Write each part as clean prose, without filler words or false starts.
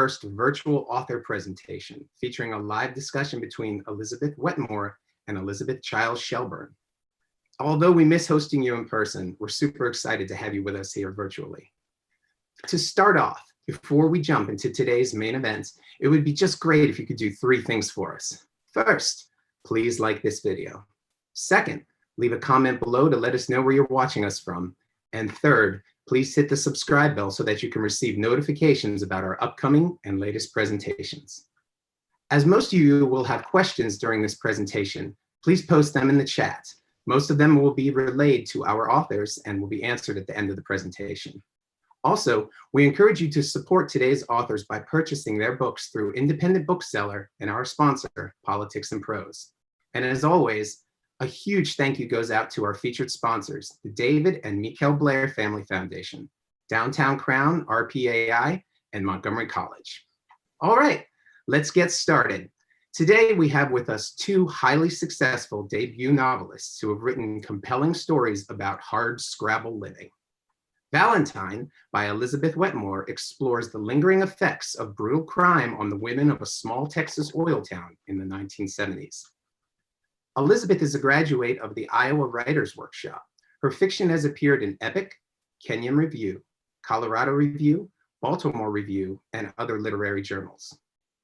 first virtual author presentation featuring a live discussion between Elizabeth Wetmore and Elizabeth Chiles Shelburne. Although we miss hosting you in person, we're super excited to have you with us here virtually. To start off, before we jump into today's main events, it would be just great if you could do 3 things for us. First, please like this video. Second, leave a comment below to let us know where you're watching us from. And third, please hit the subscribe bell so that you can receive notifications about our upcoming and latest presentations. As most of you will have questions during this presentation, please post them in the chat. Most of them will be relayed to our authors and will be answered at the end of the presentation. Also, we encourage you to support today's authors by purchasing their books through independent bookseller and our sponsor, Politics and Prose. And as always, a huge thank you goes out to our featured sponsors, the David and Mikkel Blair Family Foundation, Downtown Crown, RPAI, and Montgomery College. All right, let's get started. Today, we have with us 2 highly successful debut novelists who have written compelling stories about hardscrabble living. Valentine by Elizabeth Wetmore explores the lingering effects of brutal crime on the women of a small Texas oil town in the 1970s. Elizabeth is a graduate of the Iowa Writers Workshop. Her fiction has appeared in Epic, Kenyon Review, Colorado Review, Baltimore Review, and other literary journals.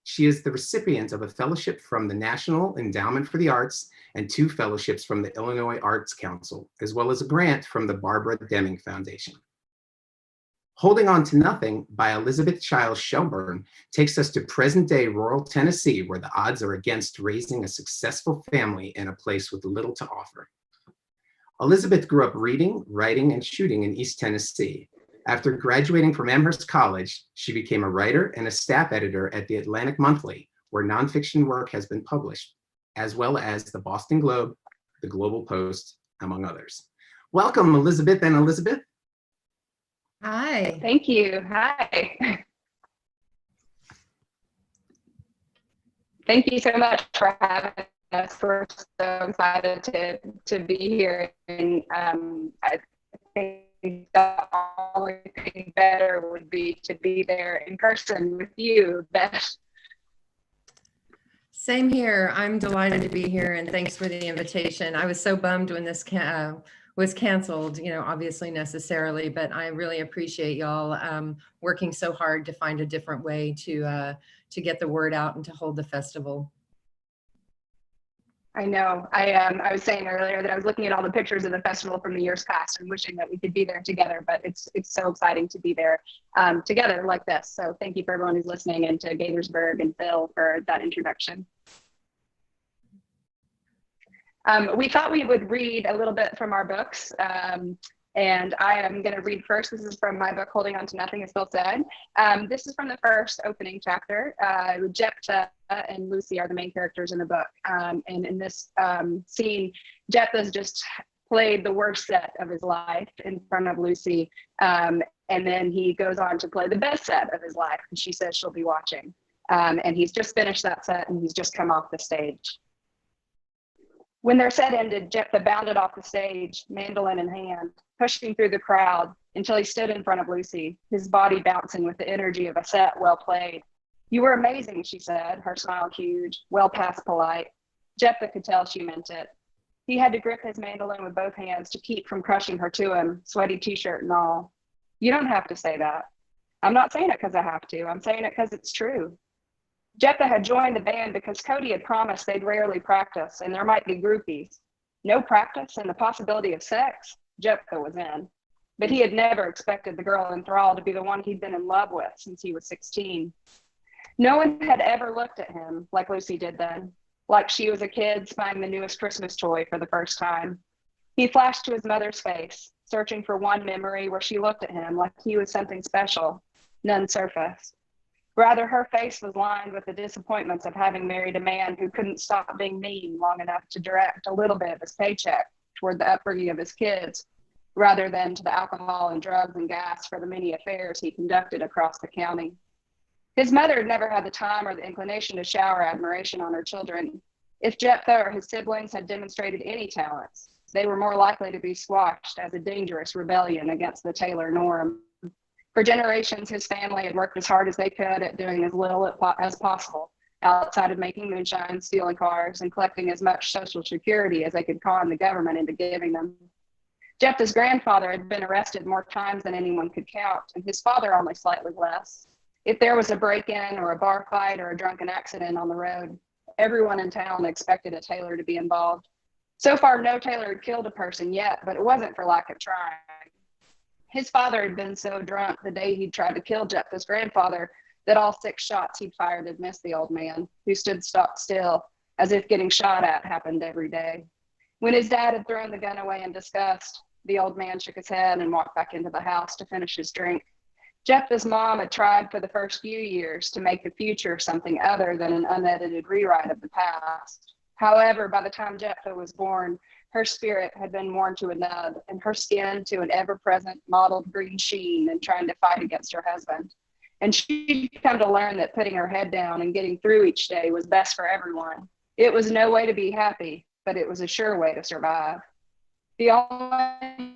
She is the recipient of a fellowship from the National Endowment for the Arts and 2 fellowships from the Illinois Arts Council, as well as a grant from the Barbara Deming Foundation. Holding On to Nothing by Elizabeth Chiles Shelburne takes us to present-day rural Tennessee, where the odds are against raising a successful family in a place with little to offer. Elizabeth grew up reading, writing, and shooting in East Tennessee. After graduating from Amherst College, she became a writer and a staff editor at the Atlantic Monthly, where nonfiction work has been published, as well as the Boston Globe, the Global Post, among others. Welcome, Elizabeth and Elizabeth. Hi. Thank you. Hi. Thank you so much for having us. We're so excited to be here. And I think the only thing better would be to be there in person with you, Beth. Same here. I'm delighted to be here, and thanks for the invitation. I was so bummed when this was canceled, obviously necessarily, but I really appreciate y'all working so hard to find a different way to get the word out and to hold the festival. I know. I was saying earlier that I was looking at all the pictures of the festival from the years past and wishing that we could be there together, but it's so exciting to be there together like this. So thank you for everyone who's listening, and to Gaithersburg and Phil for that introduction. We thought we would read a little bit from our books, and I am going to read first. This is from my book, Holding On to Nothing, as Phil said. This is from the first opening chapter. Jephthah and Lucy are the main characters in the book. And in this scene, Jephthah's just played the worst set of his life in front of Lucy. And then he goes on to play the best set of his life, and she says she'll be watching. And he's just finished that set, and he's just come off the stage. When their set ended, Jephthah bounded off the stage, mandolin in hand, pushing through the crowd until he stood in front of Lucy, his body bouncing with the energy of a set well played. "You were amazing," she said, her smile huge, well past polite. Jephthah could tell she meant it. He had to grip his mandolin with both hands to keep from crushing her to him, sweaty t-shirt and all. "You don't have to say that." "I'm not saying it because I have to. I'm saying it because it's true." Jephthah had joined the band because Cody had promised they'd rarely practice and there might be groupies. No practice and the possibility of sex, Jephthah was in. But he had never expected the girl in thrall to be the one he'd been in love with since he was 16. No one had ever looked at him like Lucy did then, like she was a kid spying the newest Christmas toy for the first time. He flashed to his mother's face, searching for one memory where she looked at him like he was something special. None surfaced. Rather, her face was lined with the disappointments of having married a man who couldn't stop being mean long enough to direct a little bit of his paycheck toward the upbringing of his kids, rather than to the alcohol and drugs and gas for the many affairs he conducted across the county. His mother had never had the time or the inclination to shower admiration on her children. If Jephthah or his siblings had demonstrated any talents, they were more likely to be squashed as a dangerous rebellion against the Taylor norm. For generations, his family had worked as hard as they could at doing as little as possible outside of making moonshine, stealing cars, and collecting as much Social Security as they could con the government into giving them. Jephthah's grandfather had been arrested more times than anyone could count, and his father only slightly less. If there was a break-in or a bar fight or a drunken accident on the road, everyone in town expected a tailor to be involved. So far, no tailor had killed a person yet, but it wasn't for lack of trying. His father had been so drunk the day he tried to kill Jephthah's grandfather that all 6 shots he'd fired had missed the old man, who stood stock still, as if getting shot at happened every day. When his dad had thrown the gun away in disgust, the old man shook his head and walked back into the house to finish his drink. Jephthah's mom had tried for the first few years to make the future something other than an unedited rewrite of the past. However, by the time Jephthah was born, her spirit had been worn to a nub and her skin to an ever-present mottled green sheen in trying to fight against her husband. And she'd come to learn that putting her head down and getting through each day was best for everyone. It was no way to be happy, but it was a sure way to survive. The only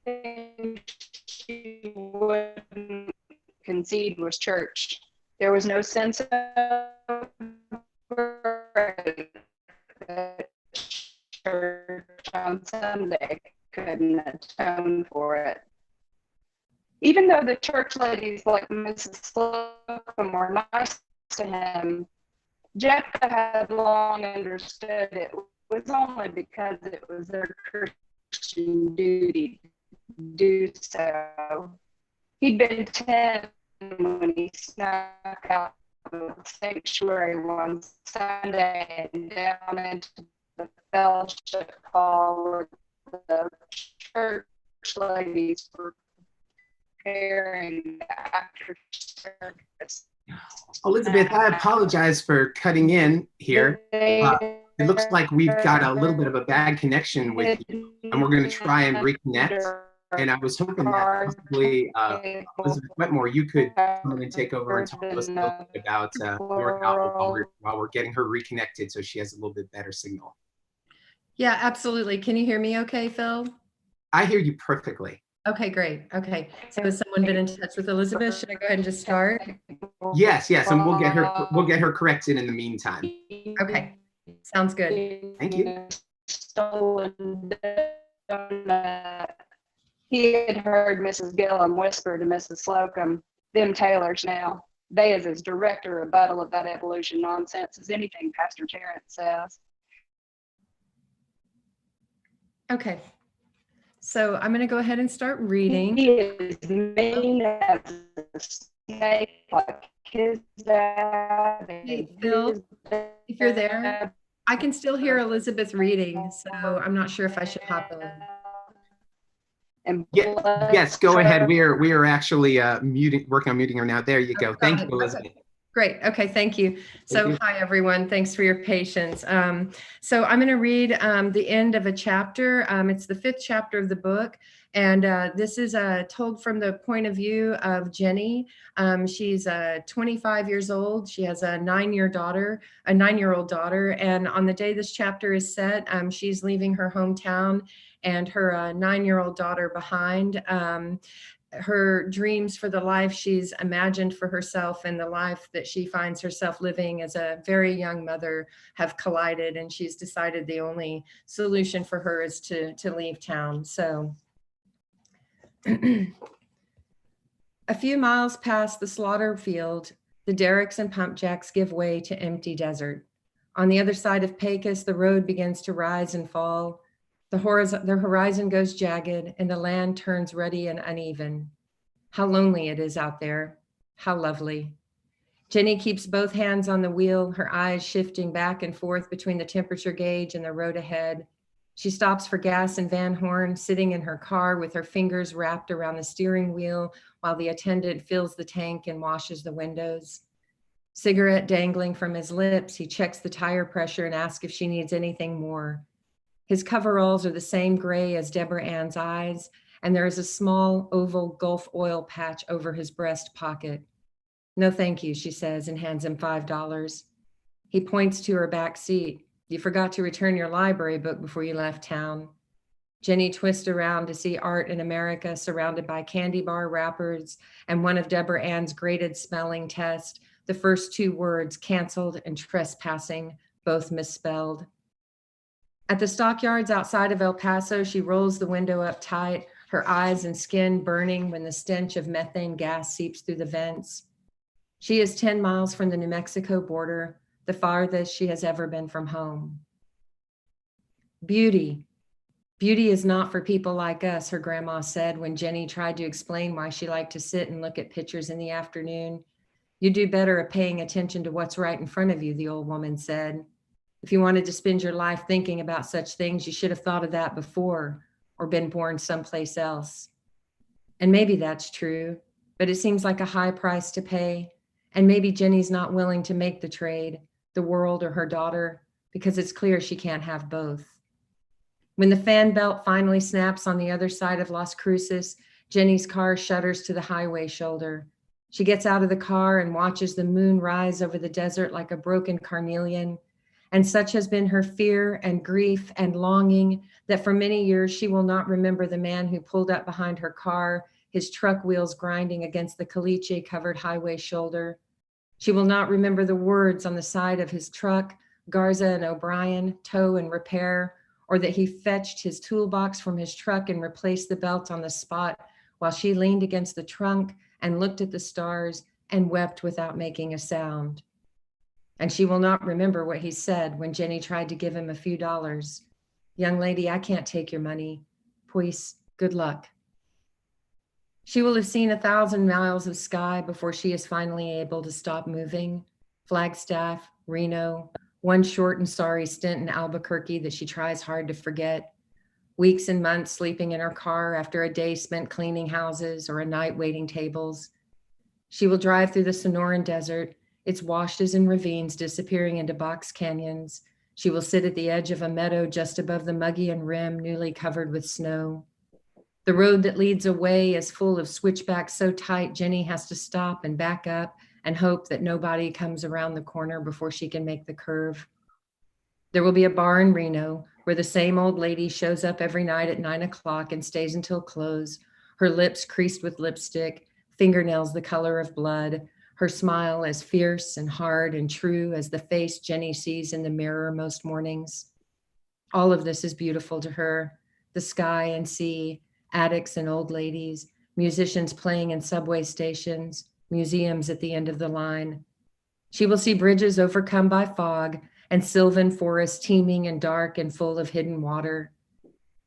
thing she wouldn't concede was church. There was no sense of that church on Sunday couldn't atone for it. Even though the church ladies like Mrs. Slocum were nice to him, Jephthah had long understood it was only because it was their Christian duty to do so. He'd been 10 when he snuck out of the sanctuary one Sunday and down into the fellowship hall where the church ladies were preparing after service. Elizabeth, I apologize for cutting in here. It looks like we've got a little bit of a bad connection with you, and we're going to try and reconnect. And I was hoping that possibly Elizabeth Wetmore, you could come in and take over and talk to us a little bit about your novel while we're getting her reconnected so she has a little bit better signal. Yeah, absolutely. Can you hear me okay, Phil? I hear you perfectly. Okay, great. Okay. So has someone been in touch with Elizabeth? Should I go ahead and just start? Yes, and we'll get her corrected in the meantime. Okay. Sounds good. Thank you. He had heard Mrs. Gillum whisper to Mrs. Slocum, "Them tailors now, they is as direct a rebuttal of that evolution nonsense as anything Pastor Terrence says." Okay. So I'm going to go ahead and start reading. He is mean as a snake, like his dad. Hey, Phil, if you're there, I can still hear Elizabeth reading, so I'm not sure if I should hop in. And yes, go ahead. We are actually working on muting her now. There you go. Thank you, Elizabeth. Okay. Great. Okay, thank you. So hi, everyone. Thanks for your patience. So I'm going to read the end of a chapter. It's the 5th chapter of the book. And this is told from the point of view of Jenny. She's 25 years old. She has a 9-year-old daughter. And on the day this chapter is set, she's leaving her hometown and her 9-year-old daughter behind. Her dreams for the life she's imagined for herself and the life that she finds herself living as a very young mother have collided, and she's decided the only solution for her is to leave town. So a few miles past the slaughter field, the derricks and pump jacks give way to empty desert. On the other side of Pecos, the road begins to rise and fall. The horizon goes jagged and the land turns ruddy and uneven. How lonely it is out there. How lovely. Jenny keeps both hands on the wheel, her eyes shifting back and forth between the temperature gauge and the road ahead. She stops for gas in Van Horn, sitting in her car with her fingers wrapped around the steering wheel while the attendant fills the tank and washes the windows. Cigarette dangling from his lips, he checks the tire pressure and asks if she needs anything more. His coveralls are the same gray as Deborah Ann's eyes, and there is a small oval Gulf oil patch over his breast pocket. "No, thank you," she says and hands him $5. He points to her back seat. "You forgot to return your library book before you left town." Jenny twists around to see Art in America surrounded by candy bar wrappers and one of Deborah Ann's graded spelling test, the first two words, canceled and trespassing, both misspelled. At the stockyards outside of El Paso, she rolls the window up tight, her eyes and skin burning when the stench of methane gas seeps through the vents. She is 10 miles from the New Mexico border, the farthest she has ever been from home. Beauty. Beauty is not for people like us, her grandma said when Jenny tried to explain why she liked to sit and look at pictures in the afternoon. You do better at paying attention to what's right in front of you, the old woman said. If you wanted to spend your life thinking about such things, you should have thought of that before or been born someplace else. And maybe that's true, but it seems like a high price to pay. And maybe Jenny's not willing to make the trade, the world or her daughter, because it's clear she can't have both. When the fan belt finally snaps on the other side of Las Cruces, Jenny's car shudders to the highway shoulder. She gets out of the car and watches the moon rise over the desert like a broken carnelian. And such has been her fear and grief and longing that for many years she will not remember the man who pulled up behind her car, his truck wheels grinding against the caliche-covered highway shoulder. She will not remember the words on the side of his truck, Garza and O'Brien, tow and repair, or that he fetched his toolbox from his truck and replaced the belt on the spot while she leaned against the trunk and looked at the stars and wept without making a sound. And she will not remember what he said when Jenny tried to give him a few dollars. Young lady, I can't take your money. Pues, good luck. She will have seen 1,000 miles of sky before she is finally able to stop moving. Flagstaff, Reno, one short and sorry stint in Albuquerque that she tries hard to forget. Weeks and months sleeping in her car after a day spent cleaning houses or a night waiting tables. She will drive through the Sonoran Desert, its washes and ravines disappearing into box canyons. She will sit at the edge of a meadow just above the Mogollon Rim, newly covered with snow. The road that leads away is full of switchbacks so tight Jenny has to stop and back up and hope that nobody comes around the corner before she can make the curve. There will be a bar in Reno where the same old lady shows up every night at 9 o'clock and stays until close, her lips creased with lipstick, fingernails the color of blood, her smile as fierce and hard and true as the face Jenny sees in the mirror most mornings. All of this is beautiful to her, the sky and sea, attics and old ladies, musicians playing in subway stations, museums at the end of the line. She will see bridges overcome by fog and sylvan forests teeming and dark and full of hidden water.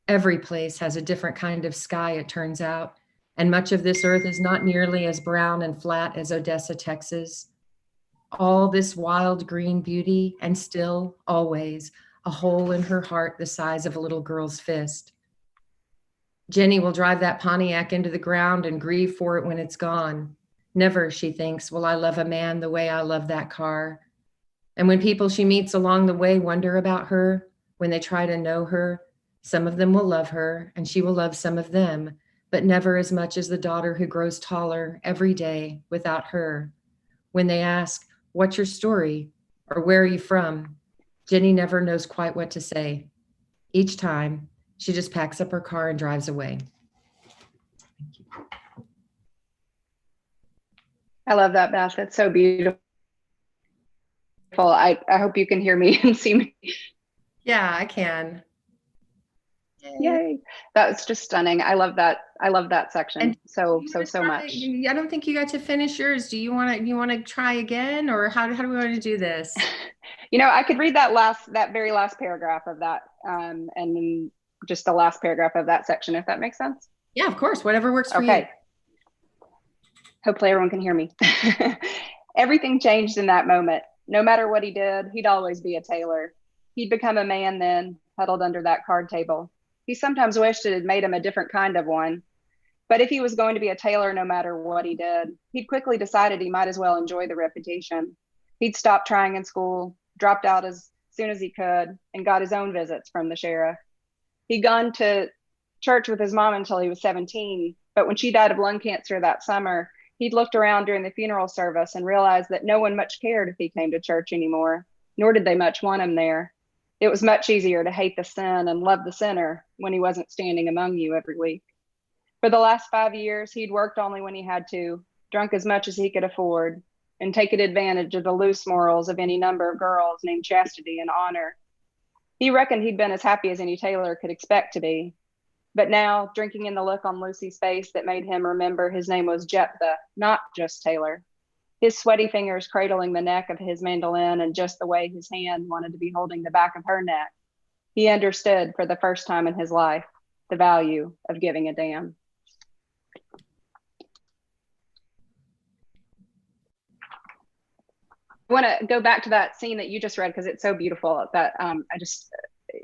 Every place has a different kind of sky, it turns out, and much of this earth is not nearly as brown and flat as Odessa, Texas. All this wild green beauty, and still, always, a hole in her heart the size of a little girl's fist. Jenny will drive that Pontiac into the ground and grieve for it when it's gone. Never, she thinks, will I love a man the way I love that car. And when people she meets along the way wonder about her, when they try to know her, some of them will love her and she will love some of them, but never as much as the daughter who grows taller every day without her. When they ask, what's your story? Or where are you from? Jenny never knows quite what to say. Each time, she just packs up her car and drives away. I love that, Beth. It's so beautiful. I hope you can hear me and see me. Yeah, I can. Yay. That's just stunning. I love that. I love that section And so much. I don't think you got to finish yours. Do you want to try again, or how do we want to do this? You know, I could read that very last paragraph of that, and then just the last paragraph of that section, if that makes sense. Yeah, of course. Whatever works for you. Okay. Hopefully everyone can hear me. Everything changed in that moment. No matter what he did, he'd always be a tailor. He'd become a man then, huddled under that card table. He sometimes wished it had made him a different kind of one. But if he was going to be a tailor no matter what he did, he'd quickly decided he might as well enjoy the reputation. He'd stopped trying in school, dropped out as soon as he could, and got his own visits from the sheriff. He'd gone to church with his mom until he was 17, but when she died of lung cancer that summer, he'd looked around during the funeral service and realized that no one much cared if he came to church anymore, nor did they much want him there. It was much easier to hate the sin and love the sinner when he wasn't standing among you every week. For the last 5 years, he'd worked only when he had to, drunk as much as he could afford, and taken advantage of the loose morals of any number of girls named Chastity and Honor. He reckoned he'd been as happy as any tailor could expect to be. But now, drinking in the look on Lucy's face that made him remember his name was Jephthah, not just Taylor, his sweaty fingers cradling the neck of his mandolin and just the way his hand wanted to be holding the back of her neck, he understood for the first time in his life the value of giving a damn. I want to go back to that scene that you just read because it's so beautiful. That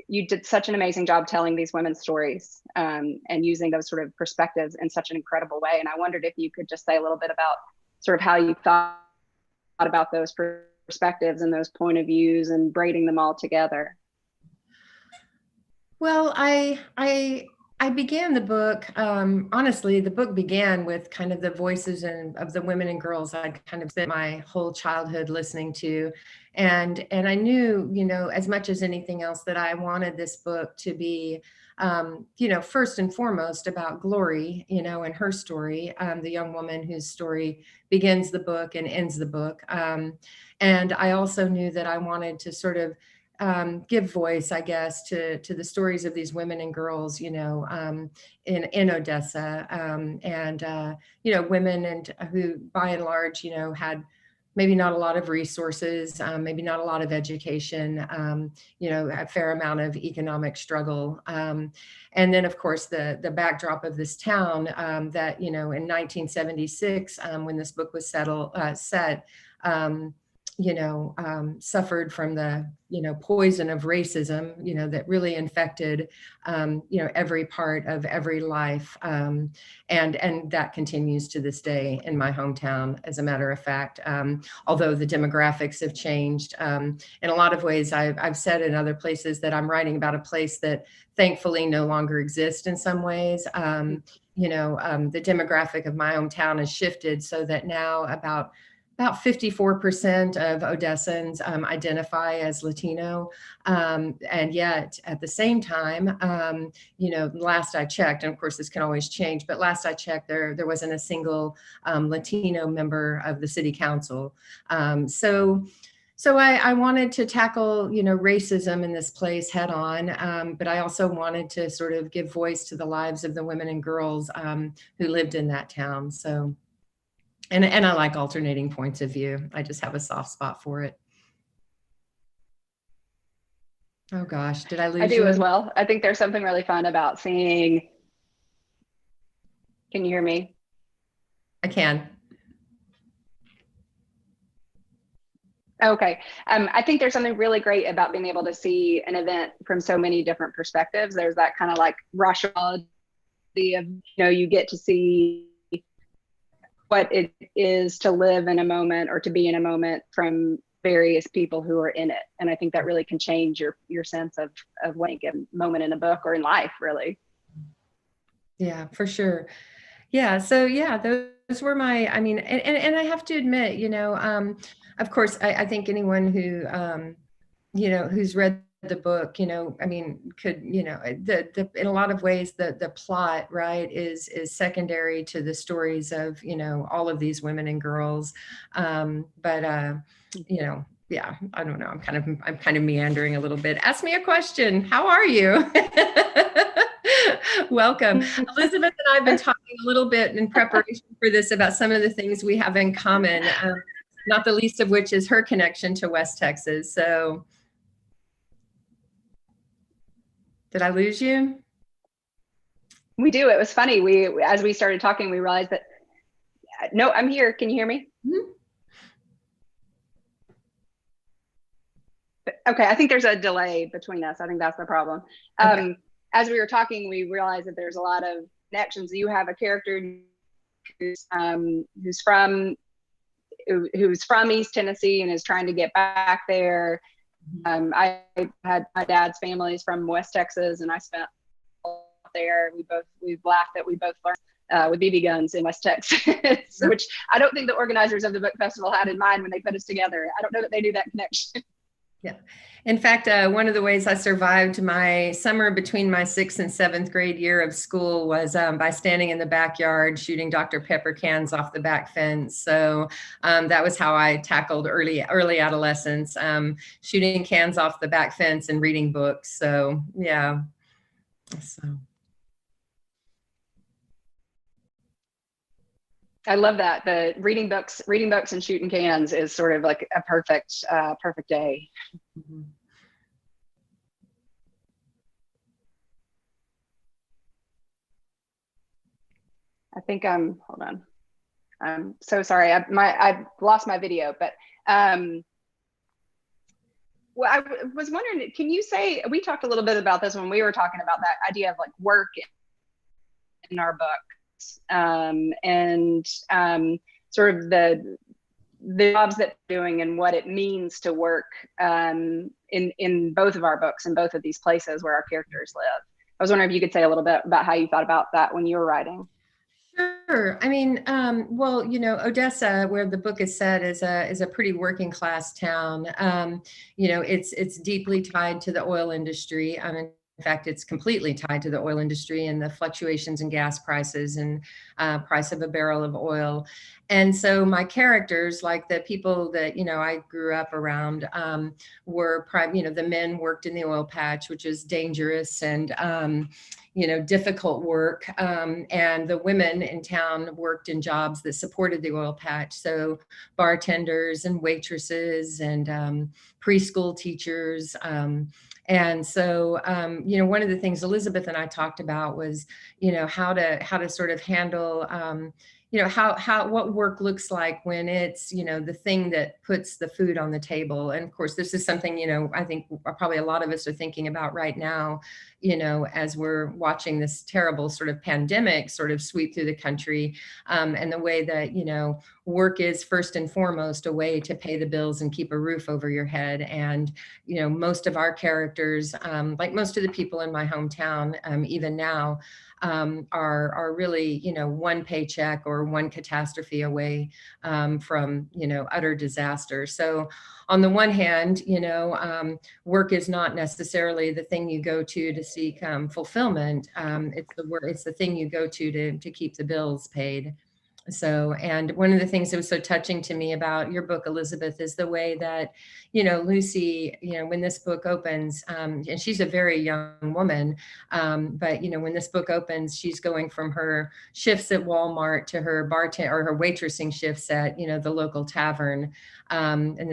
you did such an amazing job telling these women's stories and using those sort of perspectives in such an incredible way. And I wondered if you could just say a little bit about sort of how you thought about those perspectives and those point of views and braiding them all together. Well, I began the book, honestly, the book began with kind of the voices of the women and girls I'd kind of spent my whole childhood listening to. And I knew, as much as anything else, that I wanted this book to be, first and foremost about Glory, and her story, the young woman whose story begins the book and ends the book. And I also knew that I wanted to sort of give voice, I guess, to the stories of these women and girls, in Odessa, and women and who, by and large, had maybe not a lot of resources, maybe not a lot of education, a fair amount of economic struggle, and then, of course, the backdrop of this town that, in 1976, when this book was set. Suffered from the, poison of racism, that really infected, every part of every life. And that continues to this day in my hometown, as a matter of fact, although the demographics have changed. In a lot of ways, I've said in other places that I'm writing about a place that thankfully no longer exists in some ways. The demographic of my hometown has shifted so that now about 54% of Odessans identify as Latino. And yet at the same time, last I checked, and of course this can always change, but last I checked, there wasn't a single Latino member of the city council. So I wanted to tackle, racism in this place head on, but I also wanted to sort of give voice to the lives of the women and girls who lived in that town. So. And I like alternating points of view. I just have a soft spot for it. Oh gosh, did I lose you? I do as well. I think there's something really fun about seeing. Can you hear me? I can. Okay. I think there's something really great about being able to see an event from so many different perspectives. There's that kind of like rationality of, you get to see what it is to live in a moment or to be in a moment from various people who are in it. And I think that really can change your sense of what a moment in a book or in life, really. Yeah, for sure. Yeah. So yeah, those were my, and I have to admit, of course, I think anyone who, who's read the book, could, in a lot of ways, the plot, right, is secondary to the stories of, all of these women and girls. Yeah, I don't know. I'm kind of meandering a little bit. Ask me a question. How are you? Welcome. Elizabeth and I have been talking a little bit in preparation for this about some of the things we have in common, not the least of which is her connection to West Texas. So did I lose you? We do. It was funny. As we started talking, we realized that, no, I'm here. Can you hear me? Mm-hmm. Okay. I think there's a delay between us. I think that's the problem. Okay. As we were talking, we realized that there's a lot of connections. You have a character who's from East Tennessee and is trying to get back there. I had my dad's family's from West Texas, and I spent there. We've laughed that we both learned with BB guns in West Texas, which I don't think the organizers of the book festival had in mind when they put us together. I don't know that they knew that connection. Yeah. In fact, one of the ways I survived my summer between my 6th and 7th grade year of school was by standing in the backyard shooting Dr. Pepper cans off the back fence. So that was how I tackled early adolescence, shooting cans off the back fence and reading books. So yeah. So. I love that. The reading books and shooting cans is sort of like a perfect day. Mm-hmm. I think hold on. I'm so sorry. I lost my video, but well, I was wondering, can you say, we talked a little bit about this when we were talking about that idea of like work in our books, and sort of the jobs that we're doing and what it means to work in both of our books, in both of these places where our characters live. I was wondering if you could say a little bit about how you thought about that when you were writing. Sure. I mean, well, you know, Odessa, where the book is set, is a pretty working class town. You know, it's deeply tied to the oil industry. In fact, it's completely tied to the oil industry and the fluctuations in gas prices and price of a barrel of oil. And so my characters, like the people that, you know, I grew up around, you know, the men worked in the oil patch, which is dangerous and, you know, difficult work. And the women in town worked in jobs that supported the oil patch. So bartenders and waitresses and preschool teachers. And so, you know, one of the things Elizabeth and I talked about was, you know, how to sort of handle, you know, what work looks like when it's, you know, the thing that puts the food on the table. And of course, this is something, you know, I think probably a lot of us are thinking about right now, you know, as we're watching this terrible sort of pandemic sort of sweep through the country, and the way that, you know, work is first and foremost a way to pay the bills and keep a roof over your head. And, you know, most of our characters, like most of the people in my hometown, even now, are really, you know, one paycheck or one catastrophe away from, you know, utter disaster. So on the one hand, you know, work is not necessarily the thing you go to seek fulfillment. It's the thing you go to keep the bills paid. So, and one of the things that was so touching to me about your book, Elizabeth, is the way that, you know, Lucy, you know, when this book opens, and she's a very young woman, but, you know, when this book opens, she's going from her shifts at Walmart to her bartend or her waitressing shifts at, you know, the local tavern, and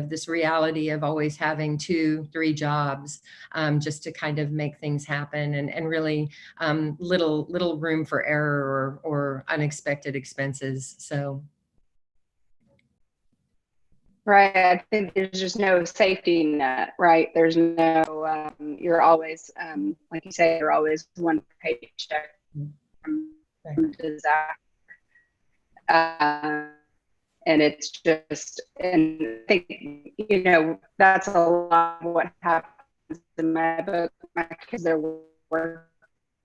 this reality of always having 2-3 jobs, just to kind of make things happen, and really little room for error or unexpected expenses. So. Right. I think there's just no safety net, right? There's no, you're always, like you say, you're always one paycheck from disaster. And it's just, and I think, you know, that's a lot of what happens in my book. My kids are working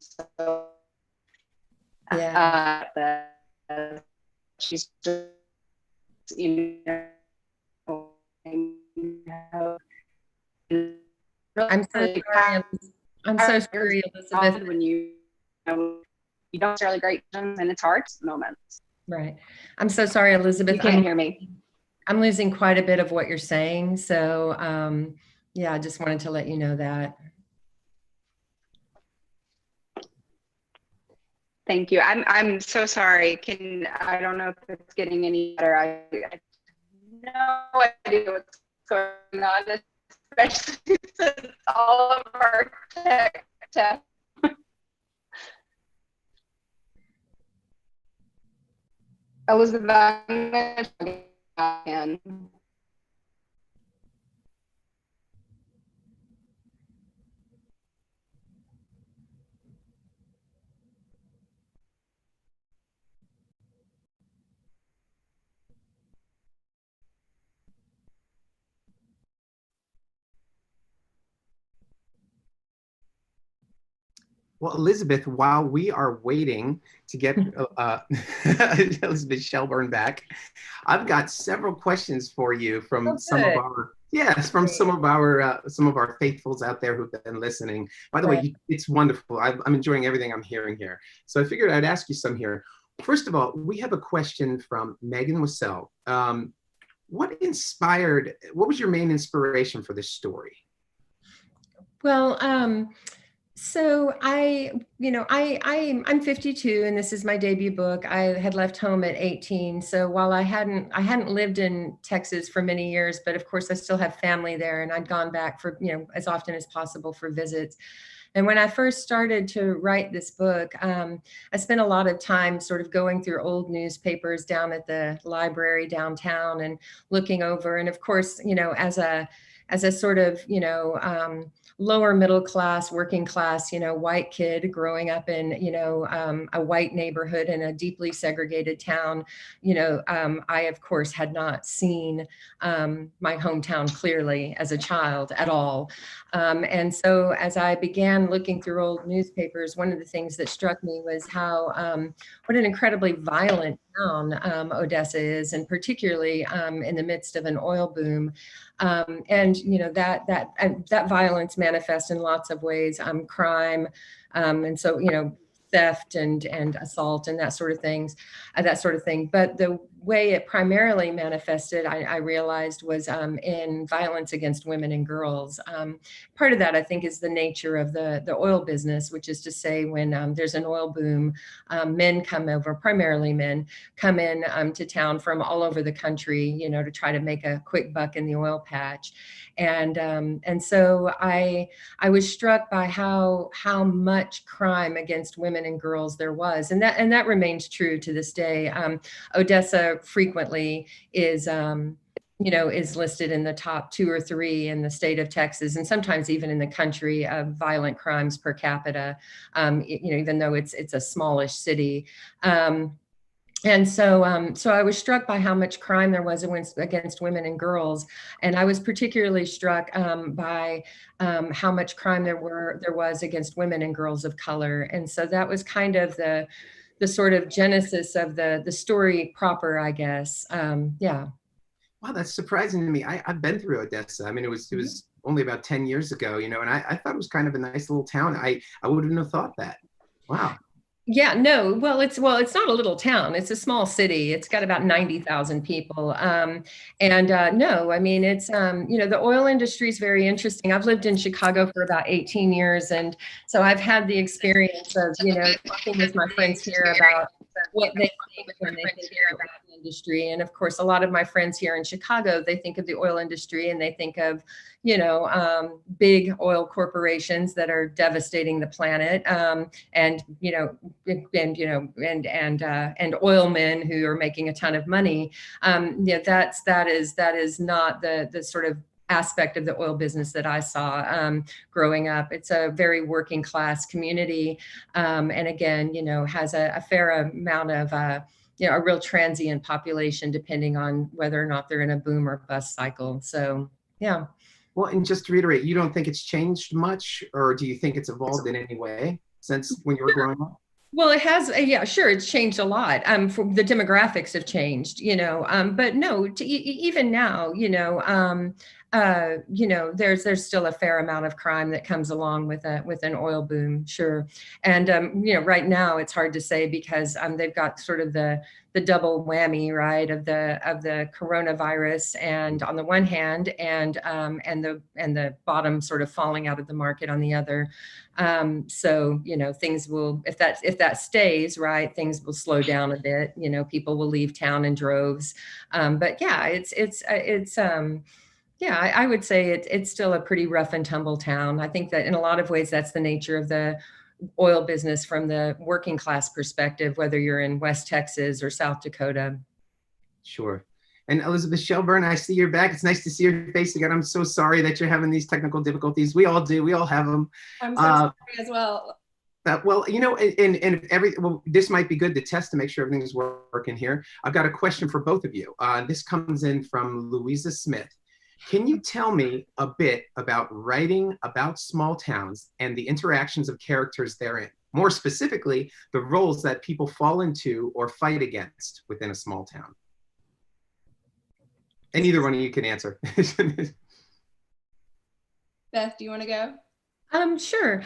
so, yeah. She's just, you know, I'm so sorry. I'm so sorry, Elizabeth. When you know, you don't necessarily great and it's hard moments. Right. I'm so sorry, Elizabeth. You can't hear me. I'm losing quite a bit of what you're saying. So yeah, I just wanted to let you know that. Thank you. I'm so sorry. I don't know if it's getting any better. I have no idea what's going on, especially since all of our tech. Elizabeth, I'm going to try again. Well, Elizabeth, while we are waiting to get Elizabeth Shelburne back, I've got several questions for you from Oh, good. from Great. some of our faithfuls out there who've been listening. By the way, Right. it's wonderful. I'm enjoying everything I'm hearing here. So I figured I'd ask you some here. First of all, we have a question from Megan Wassell. What was your main inspiration for this story? Well, so I'm 52 and this is my debut book. I had left home at 18. So while I hadn't lived in Texas for many years, but of course I still have family there, and I'd gone back for, as often as possible for visits. And when I first started to write this book, I spent a lot of time sort of going through old newspapers down at the library downtown and looking over. And of course, as a sort of, lower middle class, working class, white kid growing up in, a white neighborhood in a deeply segregated town, I, of course, had not seen my hometown clearly as a child at all. And so as I began looking through old newspapers, one of the things that struck me was how, what an incredibly violent town Odessa is, and particularly in the midst of an oil boom. And that violence manifests in lots of ways, crime, and so theft and assault and that sort of thing. But the way it primarily manifested, I realized, was in violence against women and girls. Part of that, I think, is the nature of the oil business, which is to say, when there's an oil boom, men come over, primarily men, come in to town from all over the country, to try to make a quick buck in the oil patch. And so I was struck by how much crime against women and girls there was, and that remains true to this day. Odessa frequently is listed in the top 2 or 3 in the state of Texas, and sometimes even in the country, of violent crimes per capita. Even though it's a smallish city. And so I was struck by how much crime there was against women and girls. And I was particularly struck by how much crime there was against women and girls of color. And so that was kind of the sort of genesis of the story proper, I guess. Yeah. Wow, that's surprising to me. I've been through Odessa. I mean, it was only about 10 years ago, and I thought it was kind of a nice little town. I wouldn't have thought that. Wow. Yeah, no, well, it's not a little town. It's a small city. It's got about 90,000 people. No, I mean, it's, the oil industry is very interesting. I've lived in Chicago for about 18 years. And so I've had the experience of, talking with my friends here about what they think when they think of the oil industry. And of course, a lot of my friends here in Chicago, they think of the oil industry and they think of, big oil corporations that are devastating the planet, and oil men who are making a ton of money. That is not the sort of aspect of the oil business that I saw growing up. It's a very working class community, and again, has a fair amount of a real transient population, depending on whether or not they're in a boom or bust cycle. So, yeah. Well, and just to reiterate, you don't think it's changed much, or do you think it's evolved in any way since when you were growing up? Well, it has, yeah, sure. It's changed a lot. The demographics have changed, but no, even now, there's still a fair amount of crime that comes along with an oil boom. Sure. And, right now it's hard to say because they've got sort of the double whammy, right, of the coronavirus, and on the one hand, and the bottom sort of falling out of the market on the other. So, things will, if that stays, right, things will slow down a bit. People will leave town in droves. But yeah, I would say it's still a pretty rough and tumble town. I think that in a lot of ways, that's the nature of the oil business from the working class perspective, whether you're in West Texas or South Dakota. Sure. And Elizabeth Shelburne, I see you're back. It's nice to see your face again. I'm so sorry that you're having these technical difficulties. We all do. We all have them. I'm so sorry as well. Well, this might be good to test to make sure everything's working here. I've got a question for both of you. This comes in from Louisa Smith. Can you tell me a bit about writing about small towns and the interactions of characters therein? More specifically, the roles that people fall into or fight against within a small town. And either one of you can answer. Beth, do you want to go? Sure.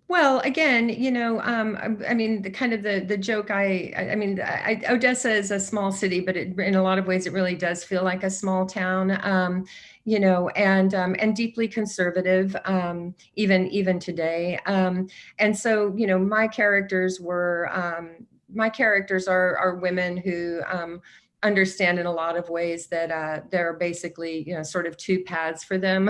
Well, again, I mean, the kind of the joke I mean, Odessa is a small city, but in a lot of ways, it really does feel like a small town, and deeply conservative, even today. And so, my characters are women who understand in a lot of ways that there are basically, sort of two paths for them.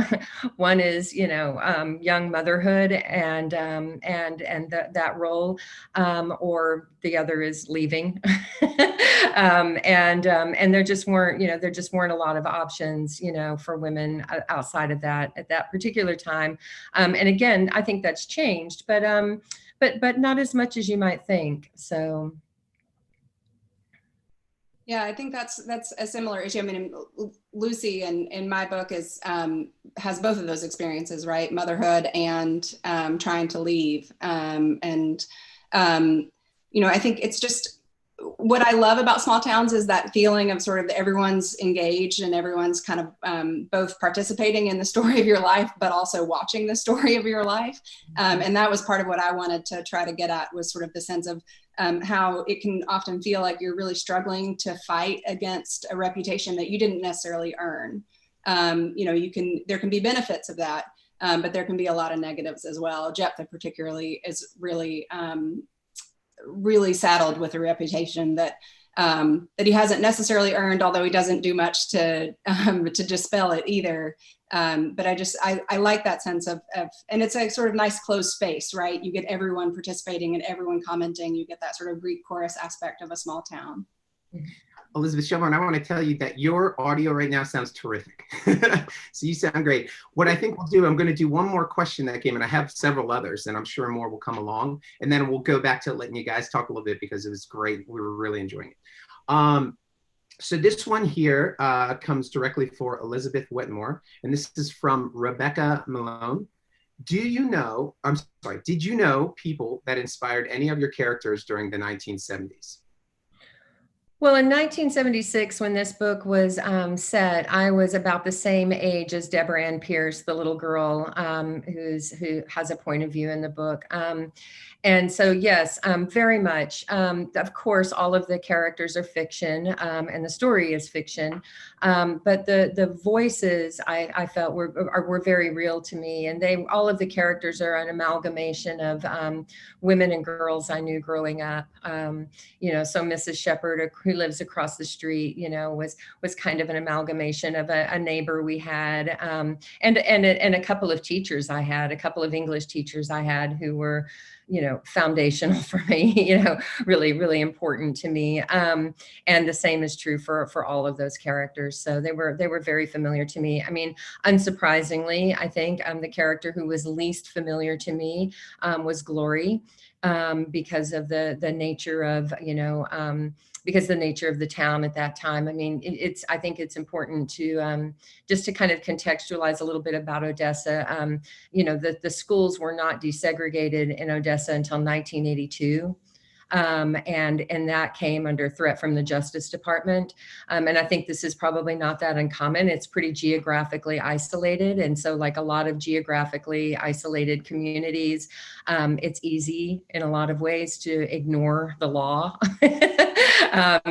One is, young motherhood and that role, or the other is leaving. And there just weren't a lot of options, for women outside of that at that particular time. And again, I think that's changed, but not as much as you might think. So. Yeah, I think that's a similar issue. I mean, Lucy in my book has both of those experiences, right? Motherhood and trying to leave. I think it's just what I love about small towns is that feeling of sort of everyone's engaged and everyone's kind of both participating in the story of your life, but also watching the story of your life. And that was part of what I wanted to try to get at, was sort of the sense of how it can often feel like you're really struggling to fight against a reputation that you didn't necessarily earn. There can be benefits of that, but there can be a lot of negatives as well. Jephthah particularly is really saddled with a reputation that he hasn't necessarily earned, although he doesn't do much to dispel it either. But I like that sense of, and it's a sort of nice closed space, right? You get everyone participating and everyone commenting. You get that sort of Greek chorus aspect of a small town. Elizabeth Shelburne, I want to tell you that your audio right now sounds terrific. So you sound great. What I think we'll do, I'm going to do one more question that came, and I have several others, and I'm sure more will come along. And then we'll go back to letting you guys talk a little bit, because it was great. We were really enjoying it. So this one here comes directly for Elizabeth Wetmore, and this is from Rebecca Malone. Did you know people that inspired any of your characters during the 1970s? Well, in 1976, when this book was set, I was about the same age as Deborah Ann Pierce, the little girl who has a point of view in the book. And so, yes, very much. Of course, all of the characters are fiction, and the story is fiction. But the voices I felt were very real to me, and all of the characters are an amalgamation of women and girls I knew growing up. So Mrs. Shepherd, who lives across the street, was kind of an amalgamation of a neighbor we had, and a couple of teachers I had, a couple of English teachers I had who were, foundational for me, really, really important to me. And the same is true for all of those characters. So they were very familiar to me. I mean, unsurprisingly, I think the character who was least familiar to me was Glory, because of the nature of, because the nature of the town at that time. I mean, I think it's important to just to kind of contextualize a little bit about Odessa. The schools were not desegregated in Odessa until 1982. And that came under threat from the Justice Department. And I think this is probably not that uncommon. It's pretty geographically isolated. And so, like a lot of geographically isolated communities, it's easy in a lot of ways to ignore the law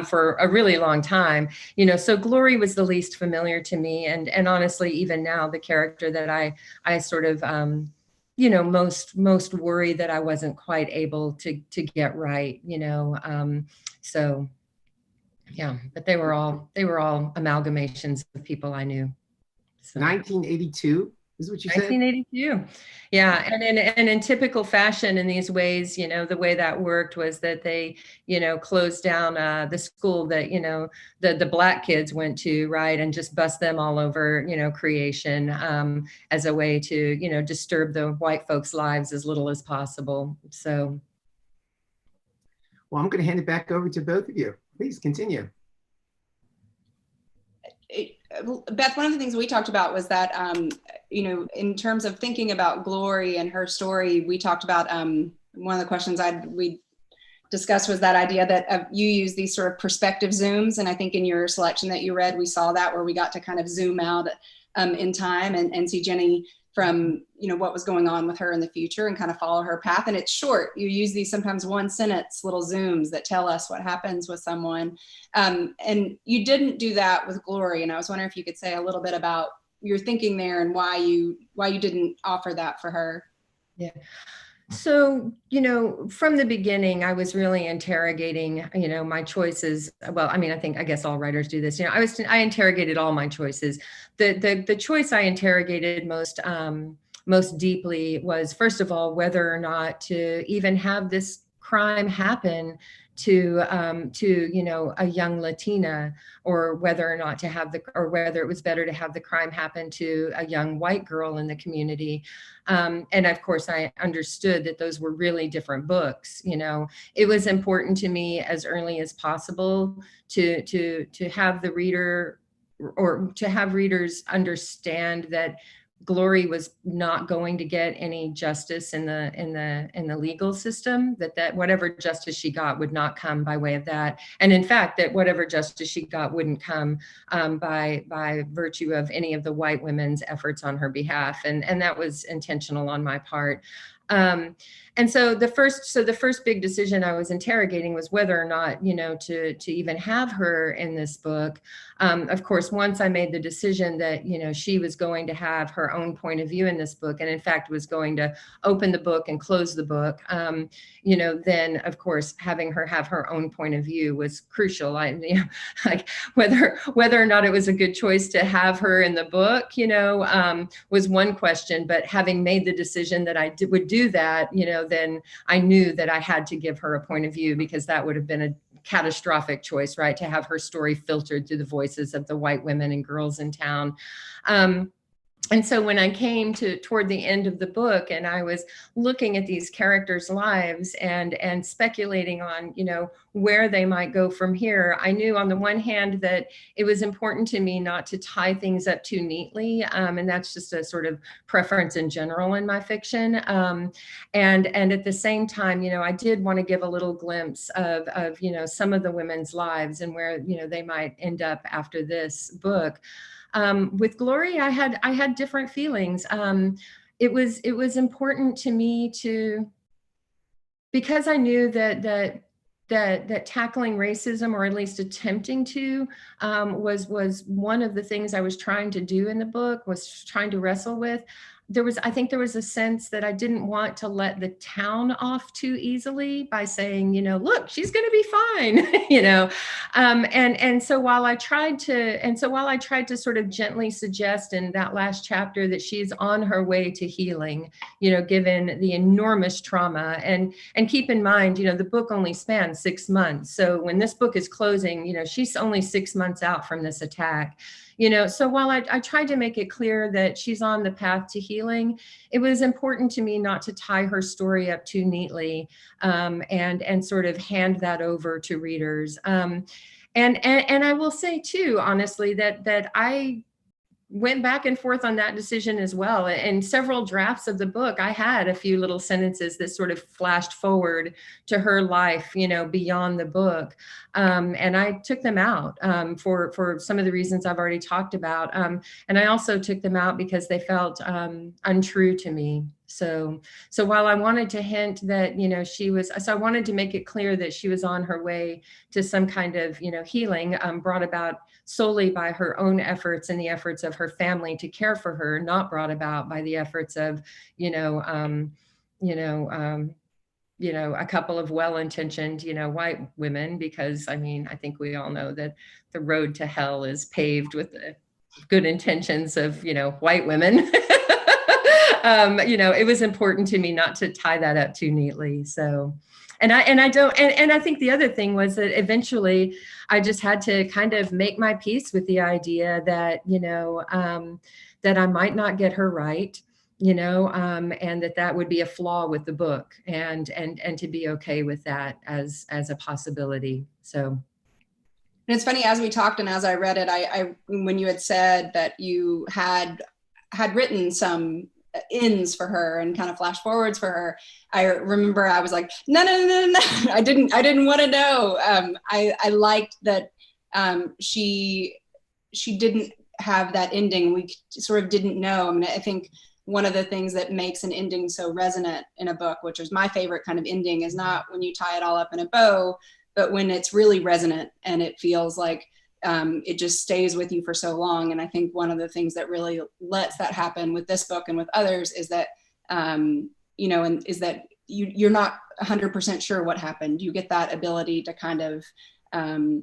for a really long time. So Glory was the least familiar to me. And honestly, even now, the character that I sort of, most worried that I wasn't quite able to get right, so yeah, but they were all amalgamations of people I knew. So. 1982 is what you said? 1982. Yeah. And in typical fashion in these ways, the way that worked was that they, closed down the school that, the Black kids went to, right, and just bust them all over, creation, as a way to, disturb the white folks' lives as little as possible. So. Well, I'm going to hand it back over to both of you. Please continue. Beth, one of the things we talked about was that, in terms of thinking about Glory and her story, we talked about one of the questions we discussed was that idea that you use these sort of perspective zooms. And I think in your selection that you read, we saw that where we got to kind of zoom out in time and see Jenny from, what was going on with her in the future and kind of follow her path. And it's short. You use these sometimes one sentence little zooms that tell us what happens with someone. And you didn't do that with Glory. And I was wondering if you could say a little bit about your thinking there and why you didn't offer that for her. Yeah. So, from the beginning, I was really interrogating, my choices. Well, I guess all writers do this. I interrogated all my choices. The choice I interrogated most deeply was, first of all, whether or not to even have this crime happen to a young Latina, or whether or not to have or whether it was better to have the crime happen to a young white girl in the community. And of course, I understood that those were really different books. It was important to me as early as possible to have the reader, or to have readers understand that Glory was not going to get any justice in the legal system, that whatever justice she got would not come by way of that. And in fact, that whatever justice she got wouldn't come by virtue of any of the white women's efforts on her behalf. And that was intentional on my part. And so the first big decision I was interrogating was whether or not, to even have her in this book. Of course, once I made the decision that, she was going to have her own point of view in this book, and in fact was going to open the book and close the book, then of course, having her have her own point of view was crucial. Like whether or not it was a good choice to have her in the book, was one question, but having made the decision that I would do that, then I knew that I had to give her a point of view, because that would have been a catastrophic choice, right? To have her story filtered through the voices of the white women and girls in town. And so when I came toward the end of the book and I was looking at these characters' lives and speculating on, where they might go from here, I knew on the one hand that it was important to me not to tie things up too neatly. And that's just a sort of preference in general in my fiction. And at the same time, I did want to give a little glimpse of some of the women's lives and where, they might end up after this book. With Glory, I had different feelings. It was important to me because I knew that tackling racism, or at least attempting to, was one of the things I was trying to do in the book, was trying to wrestle with. I think there was a sense that I didn't want to let the town off too easily by saying, look, she's going to be fine, and so while I tried to sort of gently suggest in that last chapter that she's on her way to healing, given the enormous trauma, and keep in mind, the book only spans 6 months. So when this book is closing, she's only 6 months out from this attack. So while I tried to make it clear that she's on the path to healing, it was important to me not to tie her story up too neatly, and sort of hand that over to readers. And I will say too, honestly, that I went back and forth on that decision as well. In several drafts of the book, I had a few little sentences that sort of flashed forward to her life, beyond the book. And I took them out for some of the reasons I've already talked about. And I also took them out because they felt untrue to me. So while I wanted to hint that, I wanted to make it clear that she was on her way to some kind of, healing, brought about solely by her own efforts and the efforts of her family to care for her, not brought about by the efforts of, a couple of well-intentioned, white women, because I think we all know that the road to hell is paved with the good intentions of, white women. It was important to me not to tie that up too neatly. So, and I think the other thing was that eventually I just had to kind of make my peace with the idea that, that I might not get her right, and that would be a flaw with the book, and to be okay with that as a possibility. So. And it's funny, as we talked and as I read it, I when you had said that you had written some ends for her and kind of flash forwards for her, I remember I was like, no, I didn't want to know. I liked that she didn't have that ending. We sort of didn't know. I mean, I think one of the things that makes an ending so resonant in a book, which is my favorite kind of ending, is not when you tie it all up in a bow, but when it's really resonant and it feels like it just stays with you for so long. And I think one of the things that really lets that happen with this book and with others is that, you know, and is that you're not 100% sure what happened. You get that ability to kind of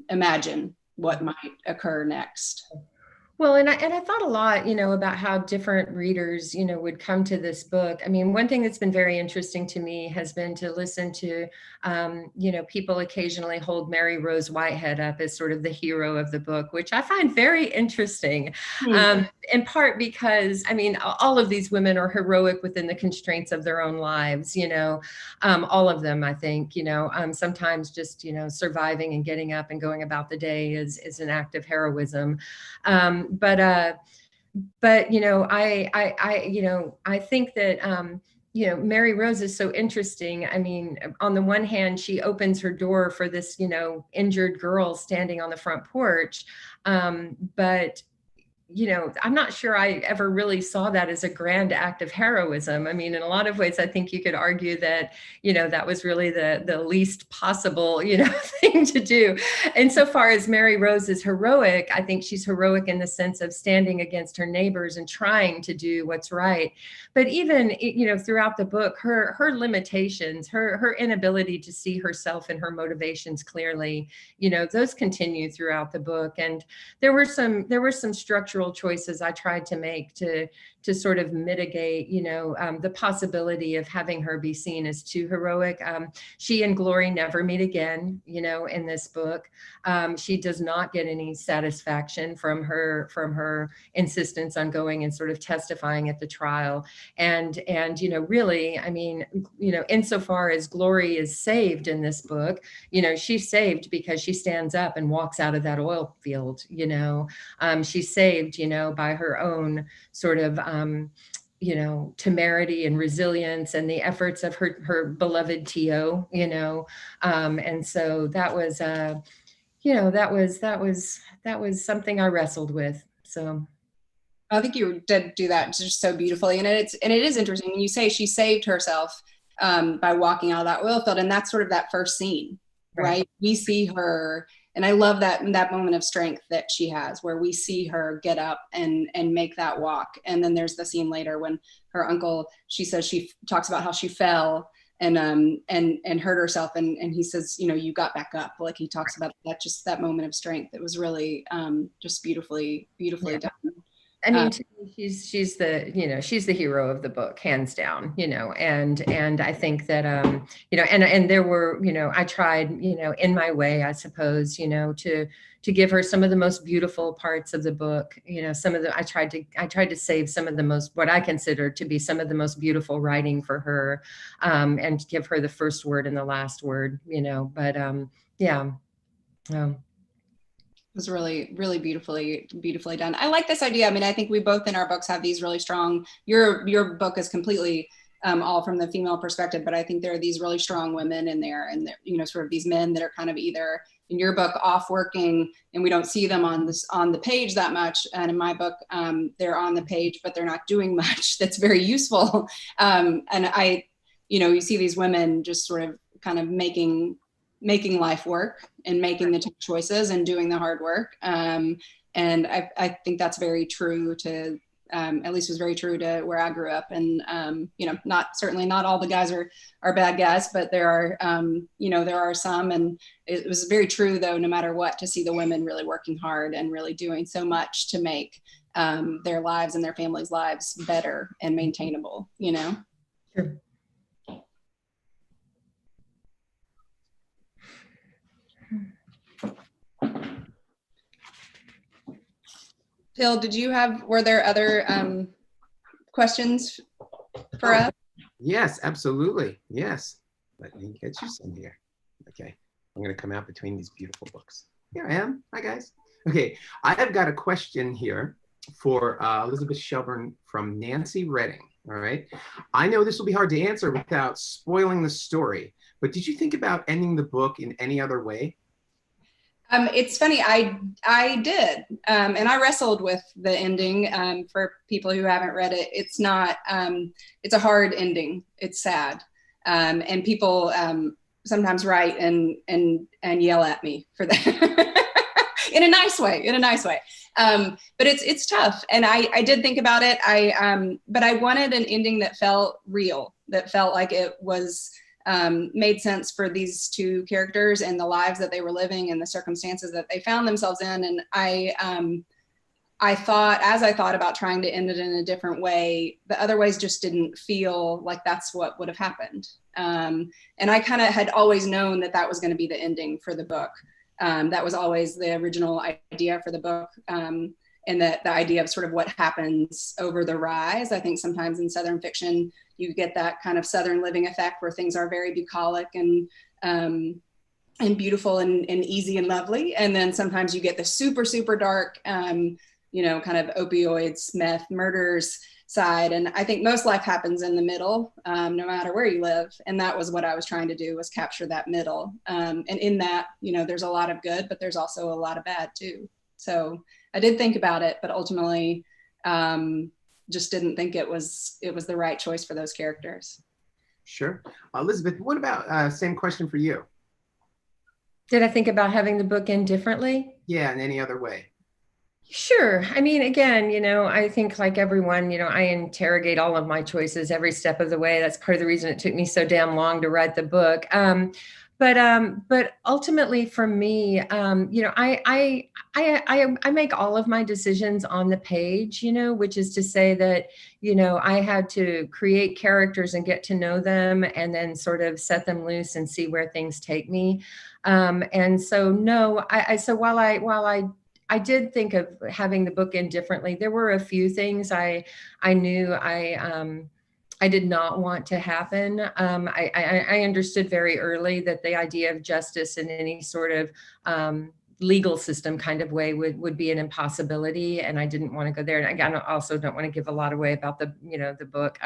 imagine what might occur next. Well, and I thought a lot, you know, about how different readers, you know, would come to this book. I mean, one thing that's been very interesting to me has been to listen to, you know, people occasionally hold Mary Rose Whitehead up as sort of the hero of the book, which I find very interesting, in part because, I mean, all of these women are heroic within the constraints of their own lives, you know, all of them, I think, you know, sometimes just, you know, surviving and getting up and going about the day is an act of heroism. But you know, I think that you know, Mary Rose is so interesting. I mean, on the one hand, she opens her door for this, you know, injured girl standing on the front porch, but you know, I'm not sure I ever really saw that as a grand act of heroism. I mean, in a lot of ways, I think you could argue that, you know, that was really the least possible, you know, thing to do. Insofar as Mary Rose is heroic, I think she's heroic in the sense of standing against her neighbors and trying to do what's right. But even, you know, throughout the book, her limitations, her inability to see herself and her motivations clearly, you know, those continue throughout the book. And there were some structural choices I tried to make to sort of mitigate, you know, the possibility of having her be seen as too heroic. She and Glory never meet again, you know, in this book. She does not get any satisfaction from her insistence on going and sort of testifying at the trial. And you know, really, I mean, you know, insofar as Glory is saved in this book, you know, she's saved because she stands up and walks out of that oil field, you know. She's saved, you know, by her own sort of, you know, temerity and resilience and the efforts of her beloved Tio, you know. And so that was, you know, that was something I wrestled with. So I think you did do that just so beautifully. And it is interesting when you say she saved herself by walking out of that oil field. And that's sort of that first scene, right? We see her, and I love that moment of strength that she has, where we see her get up and make that walk. And then there's the scene later when her uncle, she says, she talks about how she fell and hurt herself, and he says, you know, you got back up. Like, he talks about that, just that moment of strength. It was really just beautifully done. I mean, to me, she's the, you know, she's the hero of the book, hands down, you know, and I think that, you know, and there were, you know, I tried, you know, in my way, I suppose, you know, to give her some of the most beautiful parts of the book, you know, I tried to save some of the most, what I consider to be some of the most beautiful writing for her, and give her the first word and the last word, you know, but yeah. It was really, really beautifully done. I like this idea. I mean, I think we both in our books have these really strong, your book is completely all from the female perspective, but I think there are these really strong women in there, and you know, sort of these men that are kind of either in your book off working and we don't see them on the page that much. And in my book, they're on the page, but they're not doing much that's very useful. And you know, you see these women just sort of kind of making life work and making the tough choices and doing the hard work. And I think that's very true to, at least was very true to where I grew up. And, you know, certainly not all the guys are bad guys, but there are, you know, there are some, and it was very true though, no matter what, to see the women really working hard and really doing so much to make their lives and their families' lives better and maintainable, you know? Sure. Phil, were there other questions for us? Yes, absolutely. Yes. Let me get you some here. Okay. I'm going to come out between these beautiful books. Here I am. Hi, guys. Okay, I have got a question here for Elizabeth Shelburne from Nancy Redding. All right. I know this will be hard to answer without spoiling the story, but did you think about ending the book in any other way? It's funny, I did, and I wrestled with the ending. For people who haven't read it, it's not. It's a hard ending. It's sad, and people sometimes write and yell at me for that in a nice way. In a nice way, but it's tough, and I did think about it. But I wanted an ending that felt real, that felt like it was. Made sense for these two characters and the lives that they were living and the circumstances that they found themselves in. And I thought, as I thought about trying to end it in a different way, the other ways just didn't feel like that's what would have happened. And I kind of had always known that that was going to be the ending for the book. That was always the original idea for the book. And that the idea of sort of what happens over the rise. I think sometimes in Southern fiction, you get that kind of Southern living effect where things are very bucolic and beautiful and easy and lovely. And then sometimes you get the super, super dark, kind of opioids, meth, murders side. And I think most life happens in the middle, no matter where you live. And that was what I was trying to do, was capture that middle. And in that, there's a lot of good, but there's also a lot of bad too. So I did think about it, but ultimately just didn't think it was the right choice for those characters. Sure. Elizabeth, what about, same question for you? Did I think about having the book end differently? Yeah, in any other way? Sure. I mean, again, I think like everyone, I interrogate all of my choices every step of the way. That's part of the reason it took me so damn long to write the book. But ultimately for me, I make all of my decisions on the page, which is to say that, I had to create characters and get to know them and then sort of set them loose and see where things take me. And so, no, so while I did think of having the book end differently, there were a few things I knew I did not want to happen. I understood very early that the idea of justice in any sort of legal system kind of way would be an impossibility, and I didn't want to go there. And again, I also don't want to give a lot away about the the book.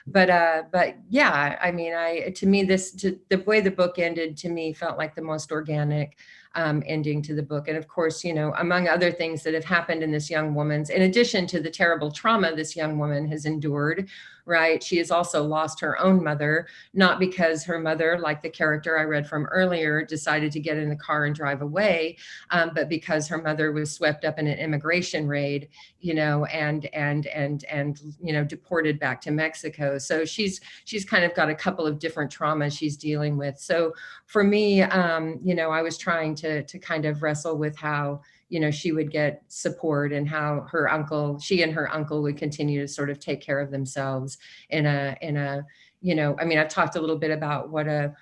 But yeah, I mean, to me the way the book ended to me felt like the most organic ending to the book. And of course, among other things that have happened in this young woman's, in addition to the terrible trauma this young woman has endured, right? She has also lost her own mother, not because her mother, like the character I read from earlier, decided to get in the car and drive away, but because her mother was swept up in an immigration raid, and deported back to Mexico. So she's kind of got a couple of different traumas she's dealing with. So for me, I was trying to kind of wrestle with how she would get support and how she and her uncle would continue to sort of take care of themselves in a, I mean, I've talked a little bit about what a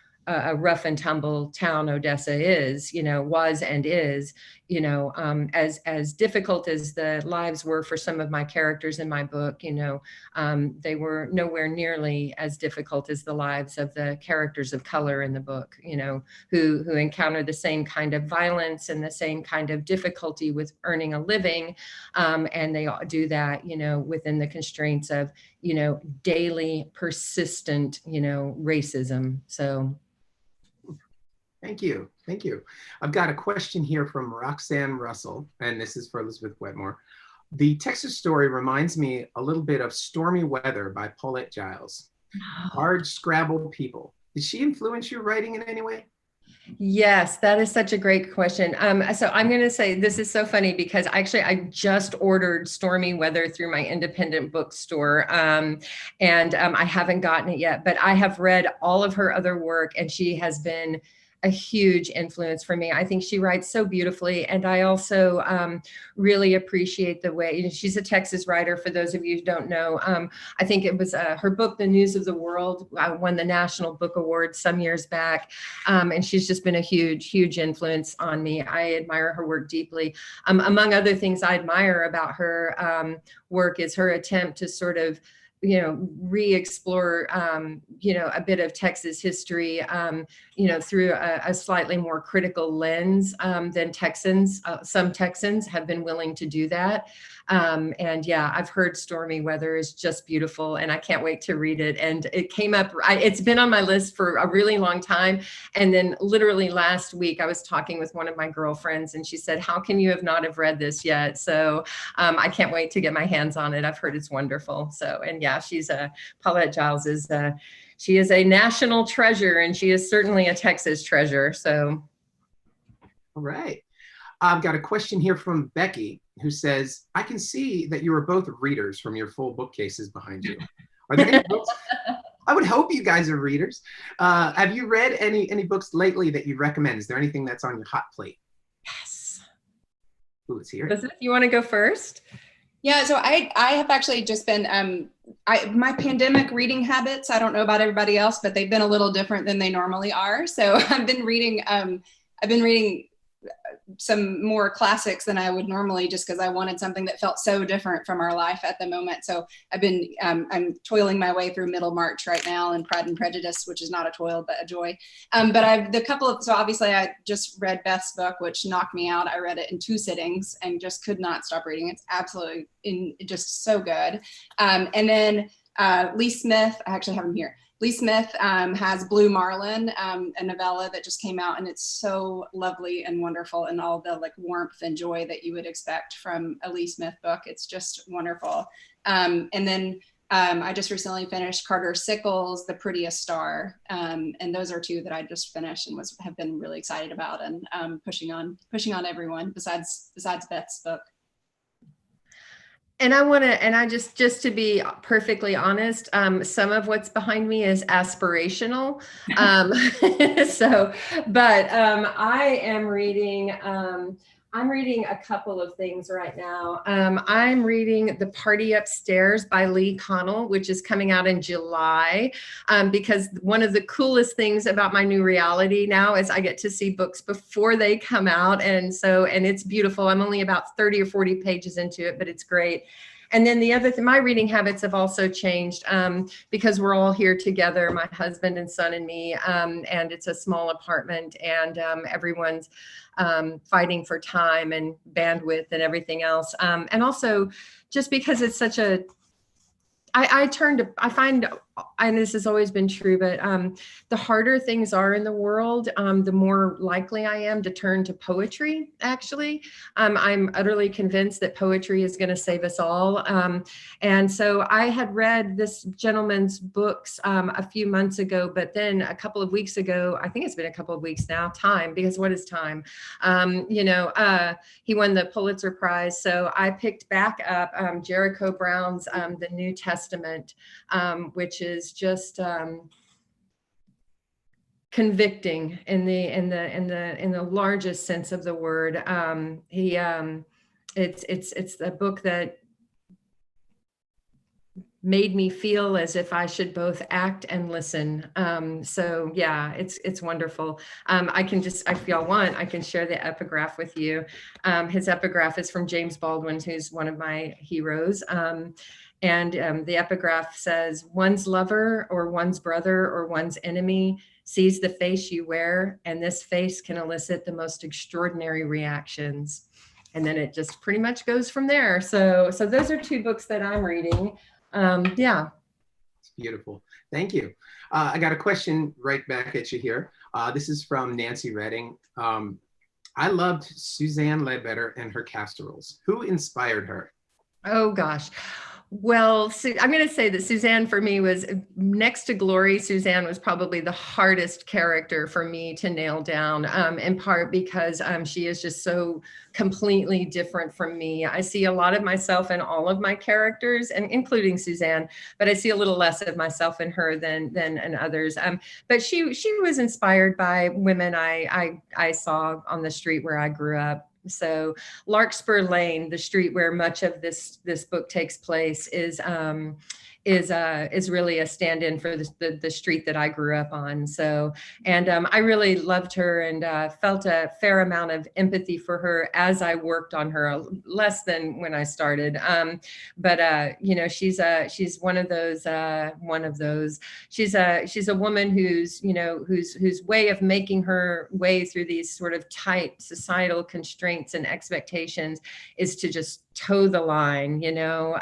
rough and tumble town Odessa is, was and is, as difficult as the lives were for some of my characters in my book, they were nowhere nearly as difficult as the lives of the characters of color in the book, who encounter the same kind of violence and the same kind of difficulty with earning a living. And they do that, within the constraints of, daily persistent, racism. So. Thank you. Thank you. I've got a question here from Roxanne Russell, and this is for Elizabeth Wetmore. The Texas story reminds me a little bit of Stormy Weather by Paulette Giles. Hardscrabble people. Did she influence your writing in any way? Yes, that is such a great question. So I'm going to say this is so funny because actually I just ordered Stormy Weather through my independent bookstore, and I haven't gotten it yet, but I have read all of her other work, and she has been a huge influence for me. I think she writes so beautifully. And I also really appreciate the way, she's a Texas writer, for those of you who don't know. I think it was her book, The News of the World, won the National Book Award some years back. And she's just been a huge, huge influence on me. I admire her work deeply. Among other things I admire about her work is her attempt to sort of re-explore, a bit of Texas history, through a slightly more critical lens than Texans. Some Texans have been willing to do that. And yeah, I've heard Stormy Weather is just beautiful, and I can't wait to read it. And it came up, it's been on my list for a really long time. And then literally last week, I was talking with one of my girlfriends, and she said, how can you have read this yet? So I can't wait to get my hands on it. I've heard it's wonderful. So, and yeah, Paulette Giles she is a national treasure, and she is certainly a Texas treasure. So. All right. I've got a question here from Becky, who says, I can see that you are both readers from your full bookcases behind you. Are there any books? I would hope you guys are readers. Have you read any books lately that you recommend? Is there anything that's on your hot plate? Yes. Ooh, let's hear it. Elizabeth, you want to go first? Yeah, so I have actually just been, my pandemic reading habits, I don't know about everybody else, but they've been a little different than they normally are. So I've been reading some more classics than I would normally, just because I wanted something that felt so different from our life at the moment. So I've been, I'm toiling my way through Middlemarch right now, and Pride and Prejudice, which is not a toil, but a joy. But so obviously I just read Beth's book, which knocked me out. I read it in 2 sittings and just could not stop reading. It's absolutely just so good. And then Lee Smith, I actually have him here. Lee Smith has Blue Marlin, a novella that just came out, and it's so lovely and wonderful, and all the warmth and joy that you would expect from a Lee Smith book. It's just wonderful. And then I just recently finished Carter Sickles' The Prettiest Star, and those are 2 that I just finished and have been really excited about, and pushing on everyone besides Beth's book. And I just to be perfectly honest, some of what's behind me is aspirational. I am reading, I'm reading a couple of things right now. I'm reading The Party Upstairs by Lee Connell, which is coming out in July, because one of the coolest things about my new reality now is I get to see books before they come out. And it's beautiful. I'm only about 30 or 40 pages into it, but it's great. And then the other thing, my reading habits have also changed because we're all here together, my husband and son and me, and it's a small apartment, and everyone's fighting for time and bandwidth and everything else. And also just because it's such a, I find, and this has always been true, but the harder things are in the world, the more likely I am to turn to poetry, actually. I'm utterly convinced that poetry is going to save us all. And so I had read this gentleman's books a few months ago, but then a couple of weeks ago, I think it's been a couple of weeks now, because what is time? He won the Pulitzer Prize. So I picked back up Jericho Brown's The New Testament, which is just convicting in the largest sense of the word. It's a book that made me feel as if I should both act and listen. So yeah, it's wonderful. If y'all want, I can share the epigraph with you. His epigraph is from James Baldwin, who's one of my heroes. And the epigraph says, one's lover or one's brother or one's enemy sees the face you wear, and this face can elicit the most extraordinary reactions. And then it just pretty much goes from there. So those are 2 books that I'm reading. Yeah. It's beautiful. Thank you. I got a question right back at you here. This is from Nancy Redding. I loved Suzanne Ledbetter and her casseroles. Who inspired her? Oh, gosh. Well, I'm going to say that Suzanne for me was, next to Glory, Suzanne was probably the hardest character for me to nail down, in part because she is just so completely different from me. I see a lot of myself in all of my characters, and including Suzanne, but I see a little less of myself in her than in others. But she was inspired by women I saw on the street where I grew up. So Larkspur Lane, the street where much of this book takes place, is is really a stand-in for the street that I grew up on. So, and I really loved her and felt a fair amount of empathy for her as I worked on her, less than when I started. But you know, she's one of those. She's a woman who's, you know, whose way of making her way through these sort of tight societal constraints and expectations is to just toe the line, you know.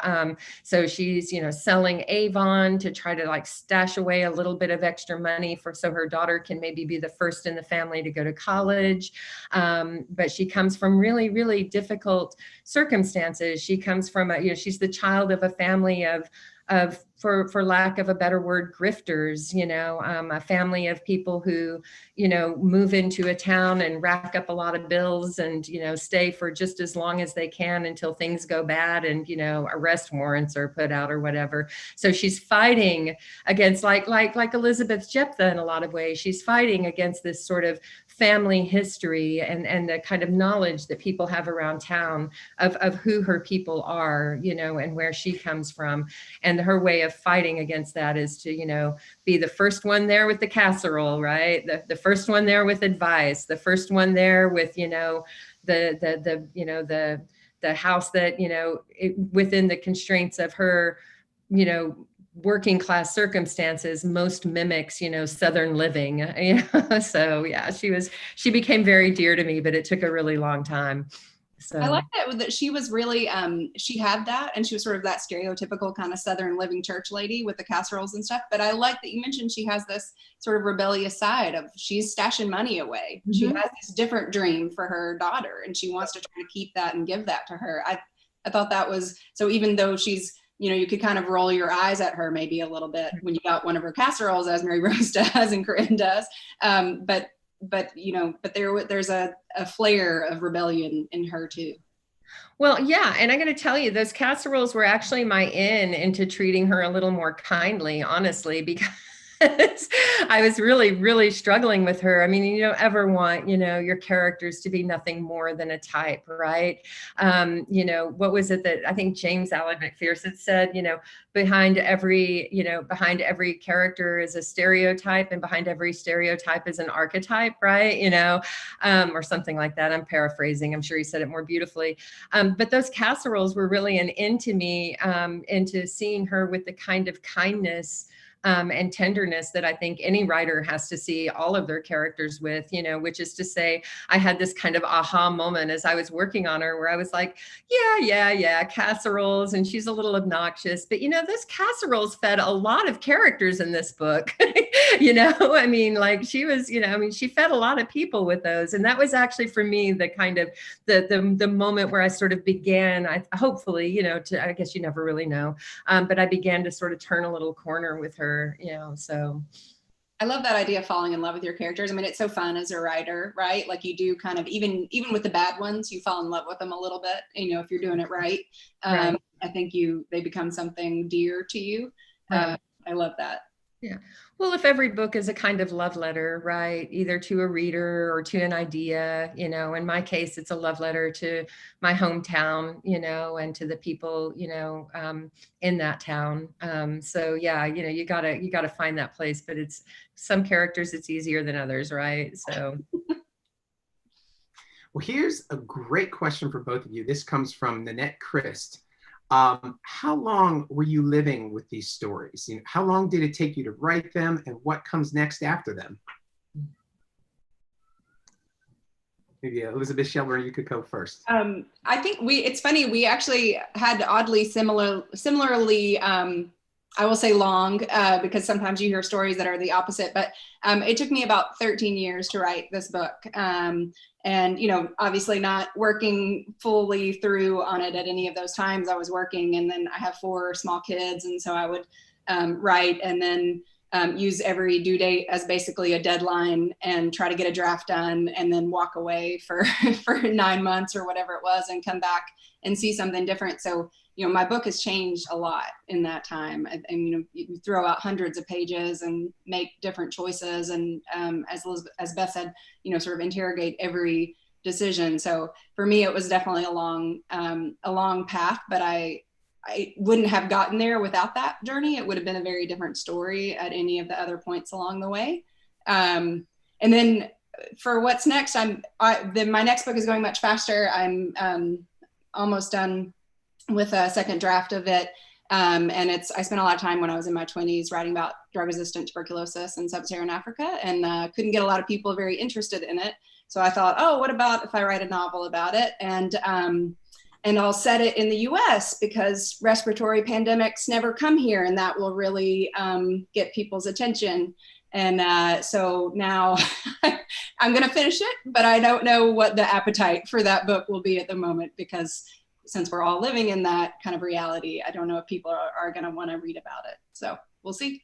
So she's, you know, selling Avon to try to like stash away a little bit of extra money for so her daughter can maybe be the first in the family to go to college. But she comes from really, really difficult circumstances. She comes from you know, she's the child of a family of for lack of a better word, grifters, you know, a family of people who, you know, move into a town and rack up a lot of bills and, you know, stay for just as long as they can until things go bad and, you know, arrest warrants are put out or whatever. So she's fighting against like Elizabeth Jeptha in a lot of ways. She's fighting against this sort of family history and the kind of knowledge that people have around town of who her people are, you know, and where she comes from. And her way of fighting against that is to, you know, be the first one there with the casserole, right? The first one there with advice, the first one there with, you know, the house that, you know, within the constraints of her, you know, working class circumstances most mimics, you know, Southern living, you know? So yeah, she became very dear to me, but it took a really long time. So I like that she was really, she had that, and she was sort of that stereotypical kind of Southern living church lady with the casseroles and stuff. But I like that you mentioned she has this sort of rebellious side of she's stashing money away. Mm-hmm. She has this different dream for her daughter, and she wants to try to keep that and give that to her. I thought that was, so even though she's, you know, you could kind of roll your eyes at her maybe a little bit when you got one of her casseroles, as Mary Rose does and Corinne does. But you know, but there's a flare of rebellion in her too. Well, yeah, and I'm going to tell you, those casseroles were actually my in into treating her a little more kindly, honestly, because I was really, really struggling with her. I mean, you don't ever want, you know, your characters to be nothing more than a type, right? You know, what was it that I think James Allen McPherson said, you know, behind every character is a stereotype, and behind every stereotype is an archetype, right? You know, or something like that. I'm paraphrasing. I'm sure he said it more beautifully. But those casseroles were really an into me, into seeing her with the kind of kindness and tenderness that I think any writer has to see all of their characters with, you know, which is to say, I had this kind of aha moment as I was working on her where I was like, yeah, casseroles, and she's a little obnoxious, but you know, those casseroles fed a lot of characters in this book. You know, I mean, like she was, you know, I mean, she fed a lot of people with those. And that was actually for me, the kind of the moment where I sort of began, hopefully, you know, I guess you never really know, but I began to sort of turn a little corner with her, you know, so. I love that idea of falling in love with your characters. I mean, it's so fun as a writer, right? Like you do kind of, even with the bad ones, you fall in love with them a little bit, you know, if you're doing it right. Right. I think they become something dear to you. Right. I love that. Yeah. Well, if every book is a kind of love letter, right, either to a reader or to an idea, you know, in my case, it's a love letter to my hometown, you know, and to the people, you know, in that town. So yeah, you know, you gotta find that place, but it's some characters, it's easier than others, right? So. Well, here's a great question for both of you. This comes from Nanette Christ. How long were you living with these stories? You know, how long did it take you to write them, and what comes next after them? Maybe Elizabeth Shelburne, you could go first. I think it's funny, we actually had oddly similarly, I will say long, because sometimes you hear stories that are the opposite, but it took me about 13 years to write this book. And, you know, obviously not working fully through on it at any of those times. I was working, and then I have 4 small kids. And so I would write and then use every due date as basically a deadline and try to get a draft done, and then walk away for 9 months or whatever it was and come back and see something different. So, you know, my book has changed a lot in that time. And you know, you throw out hundreds of pages and make different choices. And as Beth said, you know, sort of interrogate every decision. So for me, it was definitely a long path, but I I wouldn't have gotten there without that journey. It would have been a very different story at any of the other points along the way. And then for what's next, my next book is going much faster. I'm almost done with a second draft of it. And I spent a lot of time when I was in my 20s writing about drug-resistant tuberculosis in sub-Saharan Africa, and couldn't get a lot of people very interested in it. So I thought, oh, what about if I write a novel about it? And I'll set it in the US because respiratory pandemics never come here, and that will really get people's attention. And so now I'm going to finish it, but I don't know what the appetite for that book will be at the moment, because since we're all living in that kind of reality, I don't know if people are going to want to read about it. So we'll see.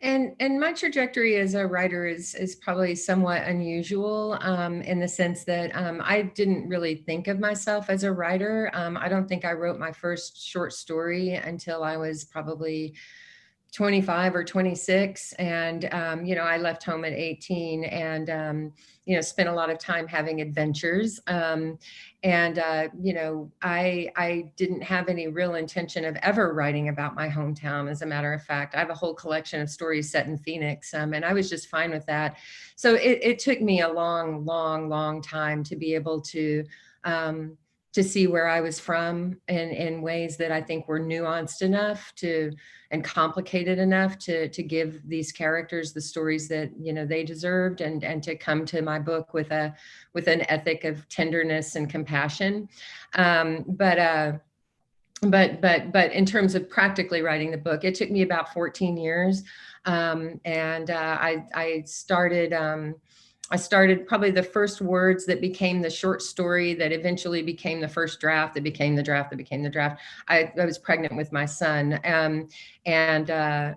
And my trajectory as a writer is probably somewhat unusual in the sense that I didn't really think of myself as a writer. I don't think I wrote my first short story until I was probably 25 or 26. And, I left home at 18 and, spent a lot of time having adventures. I didn't have any real intention of ever writing about my hometown. As a matter of fact, I have a whole collection of stories set in Phoenix, and I was just fine with that. So it took me a long time to be able to see where I was from in ways that I think were nuanced enough and complicated enough to give these characters the stories that, they deserved, and to come to my book with an ethic of tenderness and compassion. But in terms of practically writing the book, it took me about 14 years. I started probably the first words that became the short story that eventually became the first draft, that became the draft, that became the draft. I was pregnant with my son. And to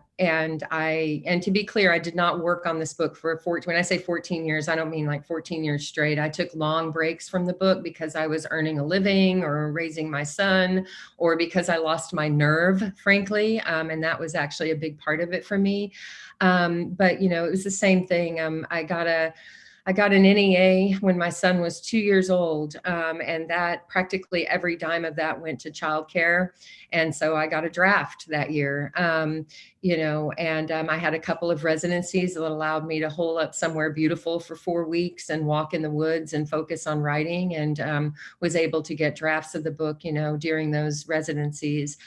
be clear, I did not work on this book for 14. When I say 14 years, I don't mean like 14 years straight. I took long breaks from the book because I was earning a living or raising my son, or because I lost my nerve, frankly. And that was actually a big part of it for me. But it was the same thing. I got an NEA when my son was 2 years old, and that practically every dime of that went to childcare. And so I got a draft that year, I had a couple of residencies that allowed me to hole up somewhere beautiful for 4 weeks and walk in the woods and focus on writing, and was able to get drafts of the book, during those residencies.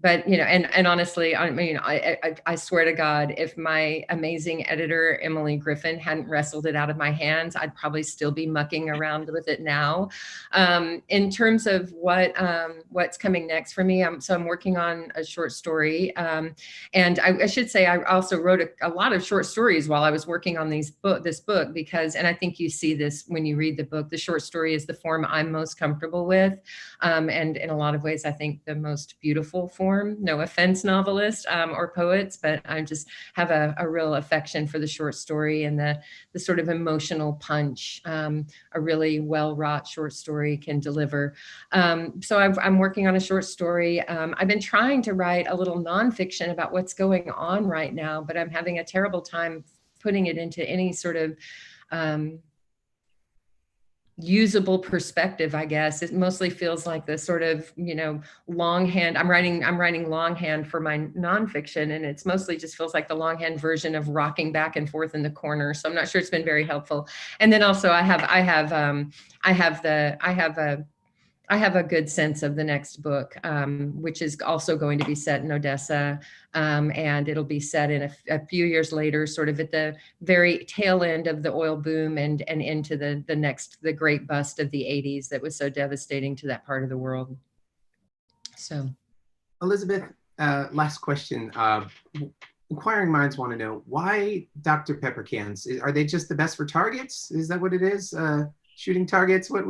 But and honestly, I mean, I swear to God, if my amazing editor, Emily Griffin, hadn't wrestled it out of my hands, I'd probably still be mucking around with it now. In terms of what's coming next for me, I'm working on a short story. And I should say, I also wrote a lot of short stories while I was working on this book, because, and I think you see this when you read the book, the short story is the form I'm most comfortable with. And in a lot of ways, I think the most beautiful form. No offense, novelists or poets, but I just have a real affection for the short story and the sort of emotional punch a really well-wrought short story can deliver. So I'm working on a short story. I've been trying to write a little nonfiction about what's going on right now, but I'm having a terrible time putting it into any sort of usable perspective, I guess. It mostly feels like the sort of, longhand. I'm writing longhand for my nonfiction, and it's mostly just feels like the longhand version of rocking back and forth in the corner. So I'm not sure it's been very helpful. And then also I have a good sense of the next book, which is also going to be set in Odessa, and it'll be set in a few years later, sort of at the very tail end of the oil boom and into the great bust of the 80s that was so devastating to that part of the world. So, Elizabeth, last question. Inquiring minds want to know, why Dr. Pepper cans? Are they just the best for targets? Is that what it is? Shooting targets? What?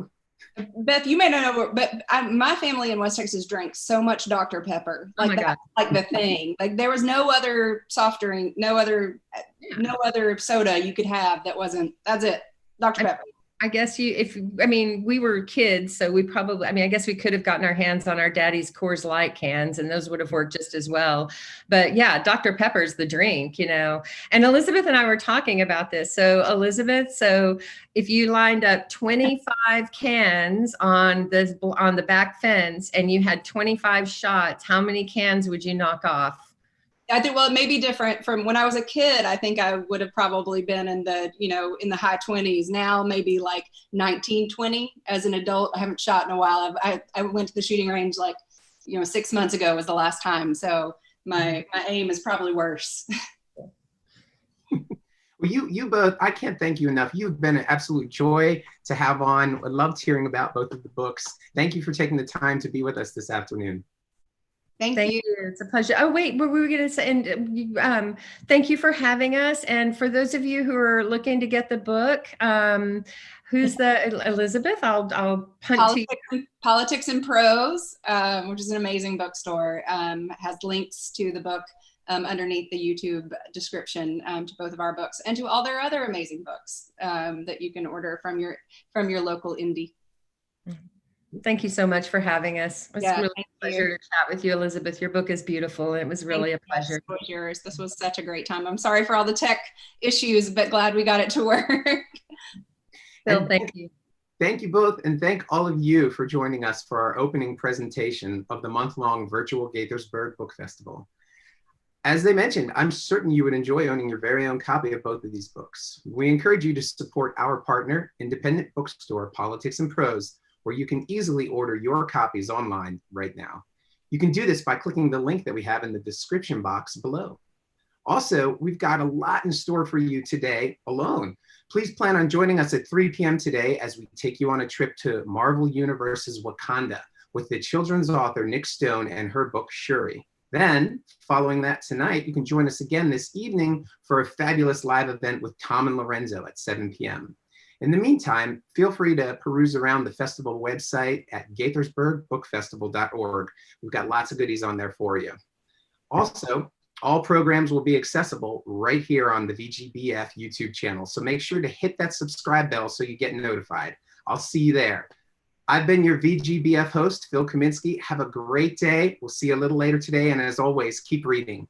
Beth, you may not know, but my family in West Texas drank so much Dr. Pepper, like that, like the thing. Like there was no other soft drink, no other soda you could have that wasn't. That's it, Dr. Pepper. I guess we were kids, so we probably, I guess we could have gotten our hands on our daddy's Coors Light cans and those would have worked just as well. But yeah, Dr. Pepper's the drink, and Elizabeth and I were talking about this. So Elizabeth, if you lined up 25 cans on the back fence and you had 25 shots, how many cans would you knock off? I think, well, it may be different from when I was a kid. I think I would have probably been in the high 20s. Now, maybe like 19, 20. As an adult, I haven't shot in a while. I went to the shooting range 6 months ago was the last time. So my aim is probably worse. Well, you both, I can't thank you enough. You've been an absolute joy to have on. I loved hearing about both of the books. Thank you for taking the time to be with us this afternoon. Thank you. It's a pleasure. Oh, wait, what were we going to say? And thank you for having us. And for those of you who are looking to get the book, who's the Elizabeth? I'll punt to you. Politics and Prose, which is an amazing bookstore, has links to the book underneath the YouTube description to both of our books and to all their other amazing books that you can order from your local indie. Thank you so much for having us. It's really a pleasure to chat with you, Elizabeth. Your book is beautiful. It was really a pleasure. It was yours. This was such a great time. I'm sorry for all the tech issues, but glad we got it to work. Phil, thank you. Thank you both, and thank all of you for joining us for our opening presentation of the month-long virtual Gaithersburg Book Festival. As they mentioned, I'm certain you would enjoy owning your very own copy of both of these books. We encourage you to support our partner, independent bookstore, Politics and Prose, where you can easily order your copies online right now. You can do this by clicking the link that we have in the description box below. Also, we've got a lot in store for you today alone. Please plan on joining us at 3 p.m. today as we take you on a trip to Marvel Universe's Wakanda with the children's author Nick Stone and her book Shuri. Then, following that tonight, you can join us again this evening for a fabulous live event with Tom and Lorenzo at 7 p.m. In the meantime, feel free to peruse around the festival website at gaithersburgbookfestival.org. We've got lots of goodies on there for you. Also, all programs will be accessible right here on the VGBF YouTube channel, so make sure to hit that subscribe bell so you get notified. I'll see you there. I've been your VGBF host, Phil Kaminsky. Have a great day. We'll see you a little later today, and as always, keep reading.